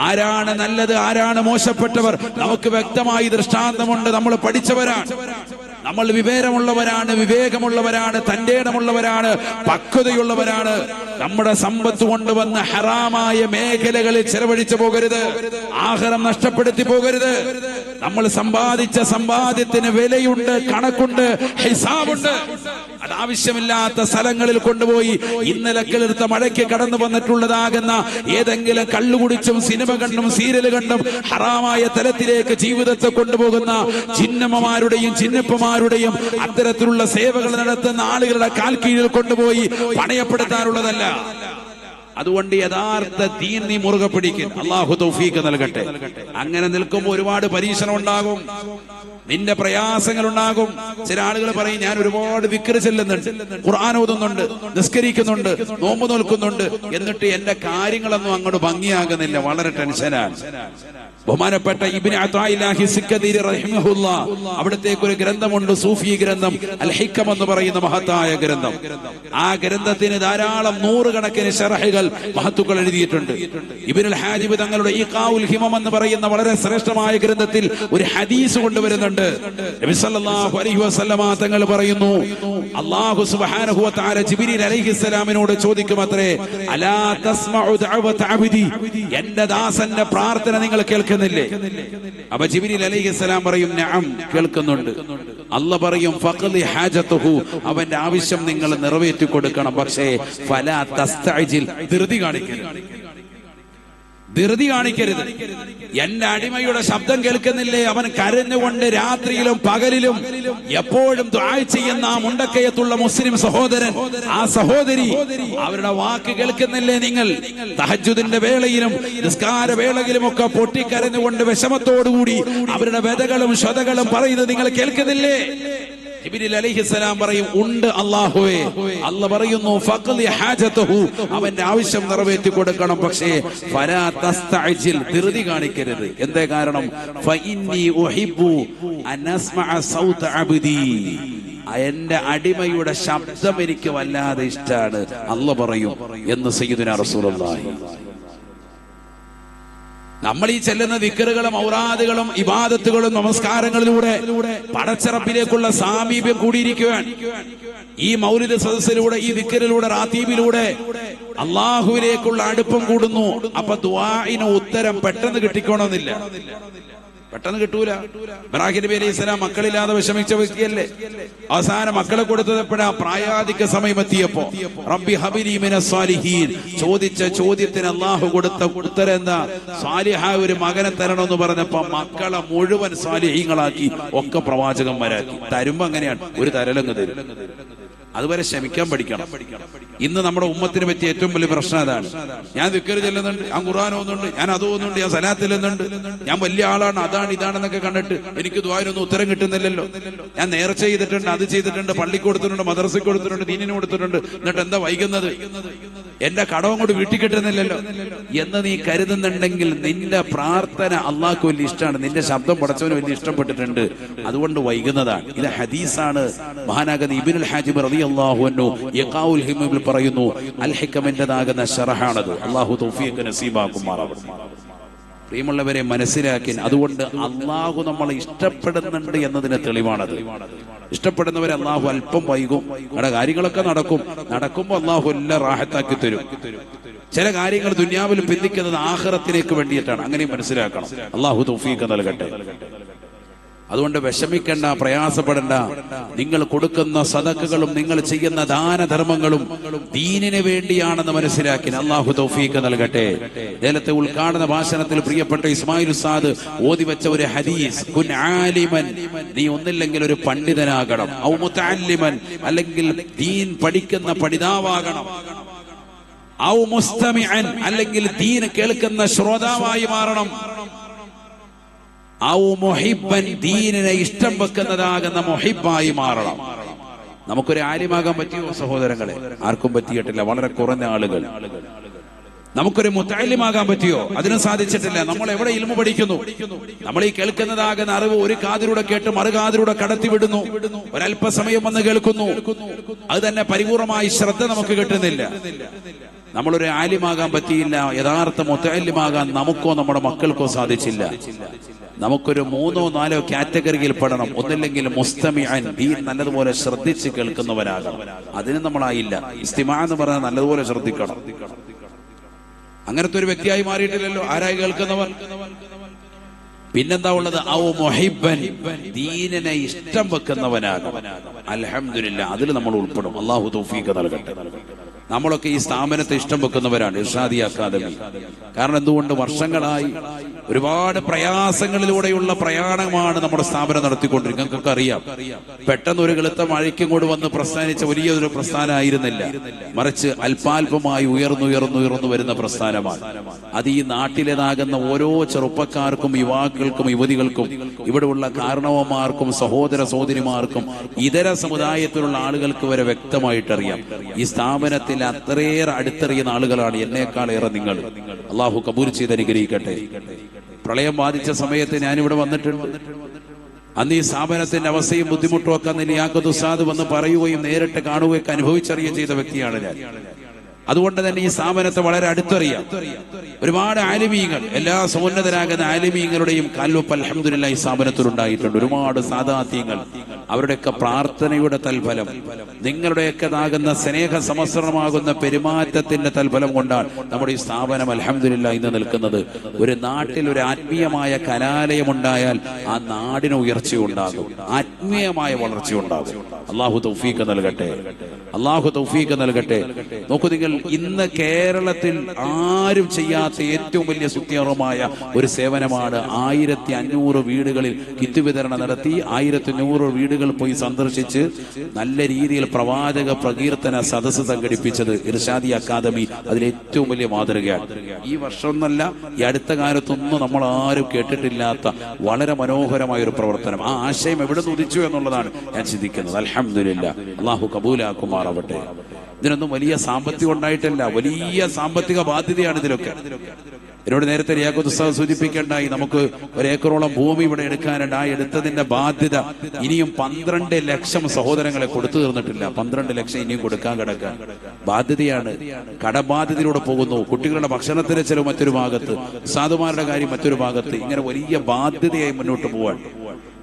ആരാണ് നല്ലത്, ആരാണ് മോശപ്പെട്ടവർ, നമുക്ക് വ്യക്തമായി ദൃഷ്ടാന്തമുണ്ട്. നമ്മൾ പഠിച്ചവരാണ്, നമ്മൾ വിവേകമുള്ളവരാണ്, വിവേകമുള്ളവരാണ്, തന്റേടമുള്ളവരാണ്, പക്വതയുള്ളവരാണ്. നമ്മുടെ സമ്പത്ത് കൊണ്ടുവന്ന് ഹറാമായ മേഖലകളിൽ ചെലവഴിച്ചു പോകരുത്, ആഹാരം നഷ്ടപ്പെടുത്തി പോകരുത്. നമ്മൾ സമ്പാദിച്ച സമ്പാദ്യത്തിന് വിലയുണ്ട്, കണക്കുണ്ട്, ഹിസാബുണ്ട്. അതാവശ്യമില്ലാത്ത സ്ഥലങ്ങളിൽ കൊണ്ടുപോയി ഇന്നലെ കിളിർത്ത മഴയ്ക്ക് കടന്നു വന്നിട്ടുള്ളതാകുന്ന ഏതെങ്കിലും കള്ളുകുടിച്ചും സിനിമ കണ്ടും സീരിയൽ കണ്ടും ഹറാമായ തലത്തിലേക്ക് ജീവിതത്തെ കൊണ്ടുപോകുന്ന ചിന്നമ്മമാരുടെയും ചിന്നപ്പമാരുടെയും അത്തരത്തിലുള്ള സേവകൾ നടത്തുന്ന ആളുകളുടെ കാൽ കീഴിൽ കൊണ്ടുപോയി പണയപ്പെടുത്താനുള്ളതല്ല. അതുകൊണ്ട് യഥാർത്ഥ ദീൻ നീ മുറുകെ പിടിക്കും. അല്ലാഹു തൗഫീഖ് നൽകട്ടെ. അങ്ങനെ നിൽക്കുമ്പോൾ ഒരുപാട് പരീക്ഷണം ഉണ്ടാകും, നിന്റെ പ്രയാസങ്ങൾ ഉണ്ടാകും. ചില ആളുകൾ പറയും, ഞാൻ ഒരുപാട് ദിക്ർ ചെല്ലുന്നുണ്ട്, ഖുർആൻ ഓതുന്നുണ്ട്, നിസ്കരിക്കുന്നുണ്ട്, നോമ്പ് നോൽക്കുന്നുണ്ട്, എന്നിട്ട് എന്റെ കാര്യങ്ങളൊന്നും അങ്ങോട്ട് ഭംഗിയാകുന്നില്ല, വളരെ ടെൻഷനാണ്. ബഹുമാനപ്പെട്ട ഇബ്നു അതാഇല്ലാഹി സിക്കദീരി റഹിമഹുല്ലാഹ് അവിടത്തേക്ക് ഒരു ഗ്രന്ഥമുണ്ട്, സൂഫി ഗ്രന്ഥം, അൽ ഹിക്കം എന്ന് പറയുന്ന മഹത്തായ ഗ്രന്ഥം. ആ ഗ്രന്ഥത്തിന് ധാരാളം നൂറുകണക്കിന് ശറഹുകൾ മഹത്തുക്കൾ എഴുതിയിട്ടുണ്ട്. ഇബ്നുൽ ഹാജിബ് തങ്ങളുടെ ഈഖാഉൽ ഹിമം എന്ന് പറയുന്ന വളരെ ശ്രേഷ്ഠമായ ഗ്രന്ഥത്തിൽ ഒരു ഹദീസ് കൊണ്ടുവരുന്നുണ്ട്. നബി സല്ലല്ലാഹു അലൈഹി വസല്ലമ തങ്ങൾ പറയുന്നു, അല്ലാഹു സുബ്ഹാനഹു വ തആല ജിബ്രീൽ അലൈഹിസ്സലാമിനോട് ചോദിക്കുമത്രേ, അലാ തസ്മഉ ദഅവത അബ്ദി, എന്റെ ദാസന്റെ പ്രാർത്ഥന നിങ്ങൾ കേൾക്കുന്നില്ലേ? അപ്പൊ ജിബ്രീൽ അലൈഹിസ്സലാം പറയും, നഅം, കേൾക്കുന്നുണ്ട്. അല്ലാഹ് പറയും, ഫഖ്ലി ഹാജതുഹു, അവന്റെ ആവശ്യം നിങ്ങൾ നിറവേറ്റി കൊടുക്കണം. പക്ഷേ ഫലാ തസ്തഅജിൽ, ധൃതി കാണിക്കരുത്, ധൃതി കാണിക്കരുത്. എന്റെ അടിമയുടെ ശബ്ദം കേൾക്കുന്നില്ലേ? അവൻ കരഞ്ഞുകൊണ്ട് രാത്രിയിലും പകലിലും എപ്പോഴും ദുആ ചെയ്യുന്ന ആ മുണ്ടക്കയത്തുള്ള മുസ്ലിം സഹോദരൻ, ആ സഹോദരി, അവരുടെ വാക്ക് കേൾക്കുന്നില്ലേ നിങ്ങൾ? തഹജ്ജുദിന്റെ വേളയിലും നിസ്കാര വേളയിലും ഒക്കെ പൊട്ടിക്കരഞ്ഞുകൊണ്ട് വിഷമത്തോടുകൂടി അവരുടെ വ്യതകളും ശ്വതകളും പറയുന്നത് നിങ്ങൾ കേൾക്കുന്നില്ലേ? ജിബ്രീൽ അലൈഹിസ്സലാം പറയും, ഉണ്ട് അല്ലാഹുവേ. അല്ലാഹ് പറയുന്നു, ഫഖ്ലി ഹാജതുഹു, അവന്റെ ആവശ്യം നിറവേറ്റി കൊടുക്കണം. പക്ഷേ ഫലാ തസ്തഅജിൽ, ധൃതി കാണിക്കരുത്. എന്തേ കാരണം? ഫഇന്നി ഉഹിബ്ബു അൻ അസ്മഅ സൗത അബ്ദി, എന്റെ അടിമയുടെ ശബ്ദം എനിക്ക് വല്ലാതെ ഇഷ്ടാണ്, അല്ലാഹ് പറയും എന്ന് സയ്യിദുനാ റസൂലുള്ളാഹി. നമ്മൾ ഈ ചെല്ലുന്ന ദിക്റുകളും ഔറാദുകളും ഇബാദത്തുകളും നമസ്കാരങ്ങളിലൂടെ പടച്ചറപ്പിലേക്കുള്ള സാമീപ്യം കൂടിയിരിക്കുകയാണ്. ഈ മൗലിദ് സദസ്സിലൂടെ, ഈ ദിക്റിലൂടെ, റാത്തീബിലൂടെ അള്ളാഹുവിലേക്കുള്ള അടുപ്പം കൂടുന്നു. അപ്പൊ ദുആഇന് ഉത്തരം പെട്ടെന്ന് കിട്ടിക്കോണമെന്നില്ല, പെട്ടെന്ന് കിട്ടൂല. ഇബ്രാഹിം നബി അലൈഹി സ്വലാം മക്കളില്ലാതെ വിഷമിച്ച വ്യക്തിയല്ലേ? അവസാനം മക്കളെ കൊടുത്തത് എപ്പോഴാ? പ്രായാധിക സമയം എത്തിയപ്പോ. റബ്ബി ഹബിനി മിനസ് സാലിഹീൻ, ചോദിച്ച ചോദ്യത്തിന് അള്ളാഹു കൊടുത്ത ഉത്തരം എന്താ? സാലിഹായ ഒരു മകനെ തരണമെന്ന് പറഞ്ഞപ്പോ മക്കളെ മുഴുവൻ സാലിഹീങ്ങളാക്കി, ഒക്കെ പ്രവാചകന്മാരാക്കി. തരുമ്പോ അങ്ങനെയാണ്, ഒരു തരലങ്ങ് തരും. അതുവരെ ക്ഷമിക്കാൻ പഠിക്കണം. ഇന്ന് നമ്മുടെ ഉമ്മത്തിന് പറ്റിയ ഏറ്റവും വലിയ പ്രശ്നം അതാണ്. ഞാൻ ദിക്ർ ചെല്ലുന്നുണ്ട്, ഞാൻ ഖുർആൻ ഓതുന്നുണ്ട്, ഞാൻ അത് ഓതുന്നുണ്ട്, ഞാൻ സലാത്ത് ചെല്ലുന്നുണ്ട്, ഞാൻ വലിയ ആളാണ്, അതാണ് ഇതാണെന്നൊക്കെ കണ്ടിട്ട് എനിക്ക് ദുആനൊന്നും ഉത്തരം കിട്ടുന്നില്ലല്ലോ. ഞാൻ നേർച്ച ചെയ്തിട്ടുണ്ട്, അത് ചെയ്തിട്ടുണ്ട്, പള്ളിക്ക് കൊടുത്തിട്ടുണ്ട്, മദ്രസയ്ക്ക് കൊടുത്തിട്ടുണ്ട്, ദീനിന് കൊടുത്തിട്ടുണ്ട്, എന്നിട്ട് എന്താ വൈകുന്നത്? എന്റെ കടവും കൊണ്ട് വീട്ടിൽ കിട്ടുന്നില്ലല്ലോ എന്ന് നീ കരുതുന്നുണ്ടെങ്കിൽ നിന്റെ പ്രാർത്ഥന അള്ളാഹ്ക്ക് വലിയ ഇഷ്ടമാണ്, നിന്റെ ശബ്ദം പടച്ചവന് വലിയ ഇഷ്ടപ്പെട്ടിട്ടുണ്ട്, അതുകൊണ്ട് വൈകുന്നതാണ്. ഇത് ഹദീസാണ്. മഹാനാകുന്ന ഇബ്നുൽ ഹാജിബ് റളിയല്ലാഹു അൻഹു ഇഖാഉൽ ഹിമമിൽ പറയുന്നു, അൽ ഹിക്കമിന്റേതാകുന്ന ശറഹാണത്. അള്ളാഹു തൗഫീഖ് നസീബാക്കുമാറാവട്ടെ. പ്രിയമുള്ളവരെ, മനസ്സിലാക്കി. അതുകൊണ്ട് അള്ളാഹു നമ്മളെ ഇഷ്ടപ്പെടുന്നുണ്ട് എന്നതിന് തെളിവാണത്. ഇഷ്ടപ്പെടുന്നവരെ അള്ളാഹു അല്പം വൈകും, അവിടെ കാര്യങ്ങളൊക്കെ നടക്കുമ്പോ അള്ളാഹു എല്ലാം റാഹത്താക്കി തരും. ചില കാര്യങ്ങൾ ദുനിയാവിൽ പിന്തിക്കുന്നത് ആഖിറത്തിലേക്ക് വേണ്ടിയിട്ടാണ്, അങ്ങനെ മനസ്സിലാക്കണം. അള്ളാഹു തൗഫീഖ് നൽകട്ടെ. അതുകൊണ്ട് വിഷമിക്കേണ്ട, പ്രയാസപ്പെടേണ്ട. നിങ്ങൾ കൊടുക്കുന്ന സദഖകളും നിങ്ങൾ ചെയ്യുന്ന ദാനധർമ്മങ്ങളും ദീനിന് വേണ്ടിയാണെന്ന് മനസ്സിലാക്കി. അല്ലാഹു തൗഫീഖ് നൽകട്ടെ. നേരത്തെ ഉദ്ഘാടന ഭാഷണത്തിൽ പ്രിയപ്പെട്ട ഇസ്മായിൽ ഉസ്താദ് ഓതി വെച്ച ഒരു ഹദീസ്, കുൻ ആലിമൻ, നീ ഒന്നില്ലെങ്കിൽ ഒരു പണ്ഡിതനാകണം, ഔ മുതഅല്ലിമൻ, അല്ലെങ്കിൽ ദീൻ പഠിക്കുന്ന പഠിതാവാകണം. ഔ മുസ്തമിഅൻ, അല്ലെങ്കിൽ ദീൻ കേൾക്കുന്ന ശ്രോതാവായി മാറണം. ഔ മുഹിബ്ബൻ, ദീനിനെ ഇഷ്ടം വെക്കുന്നതാകുന്ന മുഹിബ്ബായി മാറണം. നമുക്കൊരു ആലിമാകാൻ പറ്റിയോ സഹോദരങ്ങളെ? ആർക്കും പറ്റിയിട്ടില്ല, വളരെ കുറഞ്ഞ ആളുകൾ. നമുക്കൊരു മുത്തഅല്ലിമാകാൻ പറ്റിയോ? അതിനും സാധിച്ചിട്ടില്ല. നമ്മൾ എവിടെ ഇൽമു പഠിക്കുന്നു? നമ്മൾ ഈ കേൾക്കുന്നതാകുന്ന അറിവ് ഒരു കാതിലൂടെ കേട്ട് മറുകാതിലൂടെ കടത്തിവിടുന്നു. ഒരല്പസമയം വന്ന് കേൾക്കുന്നു, അത് തന്നെ പരിപൂർണമായി ശ്രദ്ധ നമുക്ക് കിട്ടുന്നില്ല. നമ്മളൊരു ആലിമാകാൻ പറ്റിയില്ല, യഥാർത്ഥ മുത്തഅല്ലിമാകാൻ നമുക്കോ നമ്മുടെ മക്കൾക്കോ സാധിച്ചില്ല. നമുക്കൊരു 3 or 4 കാറ്റഗറിയിൽ പെടണം. ഒന്നില്ലെങ്കിൽ മുസ്തമിഅൻ, ദീൻ നല്ലതുപോലെ ശ്രദ്ധിച്ച് കേൾക്കുന്നവരാകണം. അതിന് നമ്മളായില്ല. ഇസ്തിമാ എന്ന് പറഞ്ഞാൽ നല്ലതുപോലെ ശ്രദ്ധിക്കണം. അങ്ങനത്തെ ഒരു വ്യക്തിയായി മാറിയിട്ടില്ലല്ലോ. ആരായി കേൾക്കുന്നവർ? പിന്നെന്താ ഉള്ളത്? ഔ മുഹിബ്ബൻ, ദീനിനെ ഇഷ്ടം വെക്കുന്നവനാകും. അൽഹംദുലില്ലാഹ്, അതിൽ നമ്മൾ ഉൾപ്പെടും. അല്ലാഹു തൗഫീഖ് നൽകട്ടെ. നമ്മളൊക്കെ ഈ സ്ഥാപനത്തെ ഇഷ്ടം വെക്കുന്നവരാണ്, ഇർഷാദി അക്കാദമി. കാരണം എന്തുകൊണ്ട്? വർഷങ്ങളായി ഒരുപാട് പ്രയാസങ്ങളിലൂടെയുള്ള പ്രയാണമാണ് നമ്മുടെ സ്ഥാപനം നടത്തിക്കൊണ്ടിരിക്കുന്നത്. നിങ്ങൾക്കൊക്കെ അറിയാം, പെട്ടെന്ന് ഒരു വെളുത്ത മഴയ്ക്കും കൂടി വന്ന് പ്രസ്ഥാനിച്ച വലിയൊരു പ്രസ്ഥാനമായിരുന്നില്ല. മറിച്ച് അല്പാൽപമായി ഉയർന്നു വരുന്ന പ്രസ്ഥാനമാണ്. അത് ഈ നാട്ടിലേതാകുന്ന ഓരോ ചെറുപ്പക്കാർക്കും, യുവാക്കൾക്കും, യുവതികൾക്കും, ഇവിടെയുള്ള കാരണവന്മാർക്കും, സഹോദര സഹോദരിമാർക്കും, ഇതര സമുദായത്തിലുള്ള ആളുകൾക്ക് വരെ വ്യക്തമായിട്ടറിയാം. ഈ സ്ഥാപനത്തിൽ അത്രയേറെ അടുത്തറിയുന്ന ആളുകളാണ് എന്നേക്കാളേറെ നിങ്ങൾ. അള്ളാഹു കബൂൽ ചെയ്ത് അനുഗ്രഹിക്കട്ടെ. പ്രളയം ബാധിച്ച സമയത്ത് ഞാനിവിടെ വന്നിട്ടുണ്ട്. അന്ന് ഈ സ്ഥാപനത്തിന്റെ അവസ്ഥയും ബുദ്ധിമുട്ടും ഒക്കെ ലിയാഖത്ത് ഉസ്താദ് വന്ന് പറയുകയും നേരിട്ട് കാണുകയൊക്കെ അനുഭവിച്ചറിയുകയും ചെയ്ത വ്യക്തിയാണ് ഞാൻ. അതുകൊണ്ട് തന്നെ ഈ സ്ഥാപനത്തെ വളരെ അടുത്തറിയാം. ഒരുപാട് ആലിമീങ്ങൾ, എല്ലാ സമുന്നതരാകുന്ന ആലിമീങ്ങളുടെയും കാൽവെപ്പ് അൽഹംദുലില്ലാഹ് ഈ സ്ഥാപനത്തിൽ ഉണ്ടായിട്ടുണ്ട്. ഒരുപാട് സാദാത്യങ്ങൾ, അവരുടെയൊക്കെ പ്രാർത്ഥനയുടെ തൽഫലം, നിങ്ങളുടെയൊക്കെ ആകുന്ന സ്നേഹ സമസ്രണമാകുന്ന പെരുമാറ്റത്തിന്റെ തൽഫലം കൊണ്ടാണ് നമ്മുടെ ഈ സ്ഥാപനം അൽഹംദുലില്ലാഹ് ഇന്ന് നിൽക്കുന്നത്. ഒരു നാട്ടിൽ ഒരു ആത്മീയമായ കലാലയമുണ്ടായാൽ ആ നാടിന് ഉയർച്ചയുണ്ടാകും, ആത്മീയമായ വളർച്ചയുണ്ടാകും. അള്ളാഹു തൗഫീഖ് നൽകട്ടെ, അള്ളാഹു തൗഫീഖ് നൽകട്ടെ. നോക്കൂ നിങ്ങൾ, ഇന്ന് കേരളത്തിൽ ആരും ചെയ്യാത്ത ഏറ്റവും വലിയ സുത്യർഹമായ ഒരു സേവനമാണ് 1500 വീടുകളിൽ കിറ്റ് വിതരണം നടത്തി 1100 വീടുകൾ പോയി സന്ദർശിച്ച് നല്ല രീതിയിൽ പ്രവാചക പ്രകീർത്തന സദസ്സ് സംഘടിപ്പിച്ചത് ഇർഷാദി അക്കാദമി. അതിലേറ്റവും വലിയ മാതൃകയാണ്. ഈ വർഷം എന്നല്ല, ഈ അടുത്ത കാലത്തൊന്നും നമ്മൾ ആരും കേട്ടിട്ടില്ലാത്ത വളരെ മനോഹരമായ ഒരു പ്രവർത്തനം. ആ ആശയം എവിടെ നിന്ന് ഉദിച്ചു എന്നുള്ളതാണ് ഞാൻ ചിന്തിക്കുന്നത്. അൽഹംദുലില്ലാഹ്, അല്ലാഹു കബൂലാക്കുമാറാവട്ടെ. ഇതിനൊന്നും വലിയ സാമ്പത്തികം ഉണ്ടായിട്ടല്ല, വലിയ സാമ്പത്തിക ബാധ്യതയാണ് ഇതിലൊക്കെ. എന്നോട് നേരത്തെ ലിയാഖത്ത് ഉസ്താദ് സൂചിപ്പിക്കേണ്ടായി, നമുക്ക് 1 ഏക്കറോളം ഭൂമി ഇവിടെ എടുക്കാനുണ്ട്. ആ എടുത്തതിന്റെ ബാധ്യത ഇനിയും 12 ലക്ഷം സഹോദരങ്ങളെ കൊടുത്തു തീർന്നിട്ടില്ല. 12 ലക്ഷം ഇനിയും കൊടുക്കാൻ കിടക്കാൻ ബാധ്യതയാണ്. കടബാധ്യതയിലൂടെ പോകുന്നു. കുട്ടികളുടെ ഭക്ഷണത്തിന് ചെലവ് മറ്റൊരു ഭാഗത്ത്, ഉസ്താദുമാരുടെ കാര്യം മറ്റൊരു ഭാഗത്ത്, ഇങ്ങനെ വലിയ ബാധ്യതയായി മുന്നോട്ട് പോവാൻ.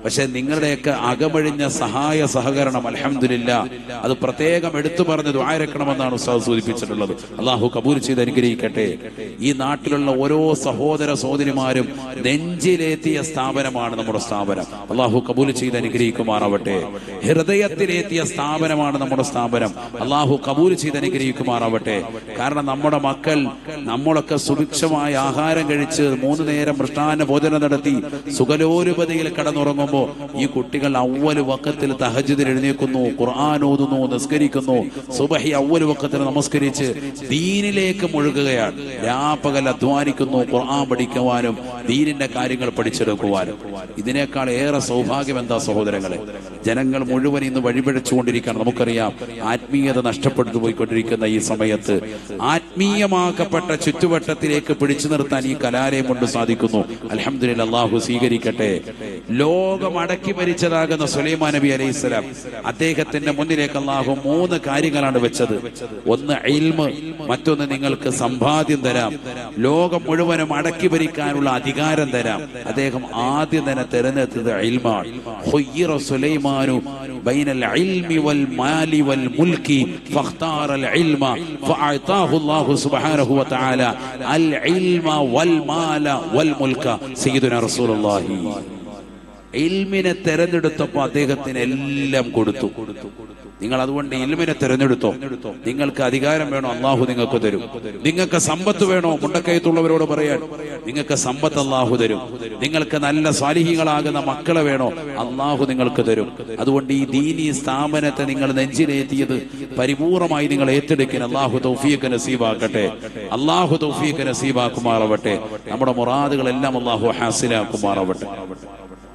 പക്ഷെ നിങ്ങളുടെയൊക്കെ അകമഴിഞ്ഞ സഹായ സഹകരണം അൽഹംദുലില്ലാഹ് അത് പ്രത്യേകം എടുത്തു പറഞ്ഞ് ദുആ ഇറക്കണമെന്നാണ് ഉസ്താദ് സൂചിപ്പിച്ചിട്ടുള്ളത്. അല്ലാഹു കബൂൽ ചെയ്ത് അനുഗ്രഹിക്കട്ടെ. ഈ നാട്ടിലുള്ള ഓരോ സഹോദര സഹോദരിമാരും നെഞ്ചിലേറ്റിയ സ്ഥാപനമാണ് നമ്മുടെ സ്ഥാപനം. അല്ലാഹു കബൂൽ ചെയ്ത് അനുഗ്രഹിക്കുമാറാവട്ടെ. ഹൃദയത്തിലേറ്റിയ സ്ഥാപനമാണ് നമ്മുടെ സ്ഥാപനം. അല്ലാഹു കബൂൽ ചെയ്ത് അനുഗ്രഹിക്കുമാറാവട്ടെ. കാരണം നമ്മുടെ മക്കൾ, നമ്മളൊക്കെ സുഭിക്ഷമായ ആഹാരം കഴിച്ച് 3 നേരം മൃഷ്ടാന്ന ഭോജനം നടത്തി സുഖലോലുപതയിൽ കടന്നുറങ്ങും. ഈ കുട്ടികൾ അവ്വൽ വഖത്തിൽ തഹജ്ജുദിൽ എഴുന്നേൽക്കുന്നു, ഖുർആൻ ഓതുന്നു, നിസ്കരിക്കുന്നു. സുബഹി അവ്വൽ വഖത്തിൽ നമസ്കരിച്ച് ദീനിലേക്ക് മുഴുകുകയാണ്. രാപ്പകൽ അധ്വാനിക്കുന്നു, ഖുർആൻ പഠിക്കുവാനും ദീനിന്റെ കാര്യങ്ങൾ പഠിച്ചെടുക്കുവാനും. ഇതിനേക്കാൾ ഏറെ സൗഭാഗ്യം എന്താ സഹോദരങ്ങളെ? ജനങ്ങൾ മുഴുവൻ ഇന്ന് വഴിപിഴച്ചുകൊണ്ടിരിക്കുകയാണ്. നമുക്കറിയാം, ആത്മീയത നഷ്ടപ്പെട്ടു പോയിക്കൊണ്ടിരിക്കുന്ന ഈ സമയത്ത് ആത്മീയമാക്കപ്പെട്ട ചുറ്റുവട്ടത്തിലേക്ക് പിടിച്ചു നിർത്താൻ ഈ കലാലയം കൊണ്ട് സാധിക്കുന്നു. അൽഹംദുലില്ലാഹ്, അല്ലാഹു സ്വീകരിക്കട്ടെ. ലോകം അടക്കി ഭരിച്ചതാകുന്ന സുലൈമാൻ നബി അലൈഹിസ്സലാം, അദ്ദേഹത്തിന്റെ മുന്നിലേക്ക് അല്ലാഹു 3 കാര്യങ്ങളാണ് വെച്ചത്. ഒന്ന് ഇൽമ്, മറ്റൊന്ന് നിങ്ങൾക്ക് സമ്പാദ്യം തരാം, ലോകം മുഴുവനും അടക്കി ഭരിക്കാനുള്ള അധികാരം തരാം. അദ്ദേഹം ആദ്യം തന്നെ തെരഞ്ഞെടുത്തത് ഇൽമാണ്. ഖുയ്യിറ സുലൈമാനു ബൈനൽ ഇൽമി വൽ മാലി വൽ മുൽക്കി ഫഖ്താറൽ ഇൽമ ഫഅതാഹു അല്ലാഹു സുബ്ഹാനഹു വ തആല അൽ ഇൽമ വൽ മാല വൽ മുൽക. സയ്യിദുനാ റസൂലുള്ളാഹി ഇൽമിനെ തെരഞ്ഞെടുത്തപ്പോൾ അദ്ദേഹത്തിന് എല്ലാം കൊടുത്തു. നിങ്ങൾ അതുകൊണ്ട് ഇൽമിനെ തിരഞ്ഞെടുത്തോ. നിങ്ങൾക്ക് അധികാരം വേണോ, അള്ളാഹു നിങ്ങൾക്ക് തരും. നിങ്ങൾക്ക് സമ്പത്ത് വേണോ, മുണ്ടക്കയത്തുള്ളവരോട് പറയാൻ, നിങ്ങൾക്ക് സമ്പത്ത് അള്ളാഹു തരും. നിങ്ങൾക്ക് നല്ല സ്വാലിഹികളാകുന്ന മക്കളെ വേണോ, അള്ളാഹു നിങ്ങൾക്ക് തരും. അതുകൊണ്ട് ഈ ദീനീ സ്ഥാപനത്തെ നിങ്ങൾ നെഞ്ചിലേറ്റിയത് പരിപൂർണമായി നിങ്ങൾ ഏറ്റെടുക്കാൻ അള്ളാഹു തൗഫീഖ് നസീബാക്കട്ടെ. അള്ളാഹു തൗഫീഖ് നസീബാക്കുമാറാവട്ടെ. നമ്മുടെ മുറാദുകളെല്ലാം അള്ളാഹു ഹാസിലാക്കുമാറാവട്ടെ.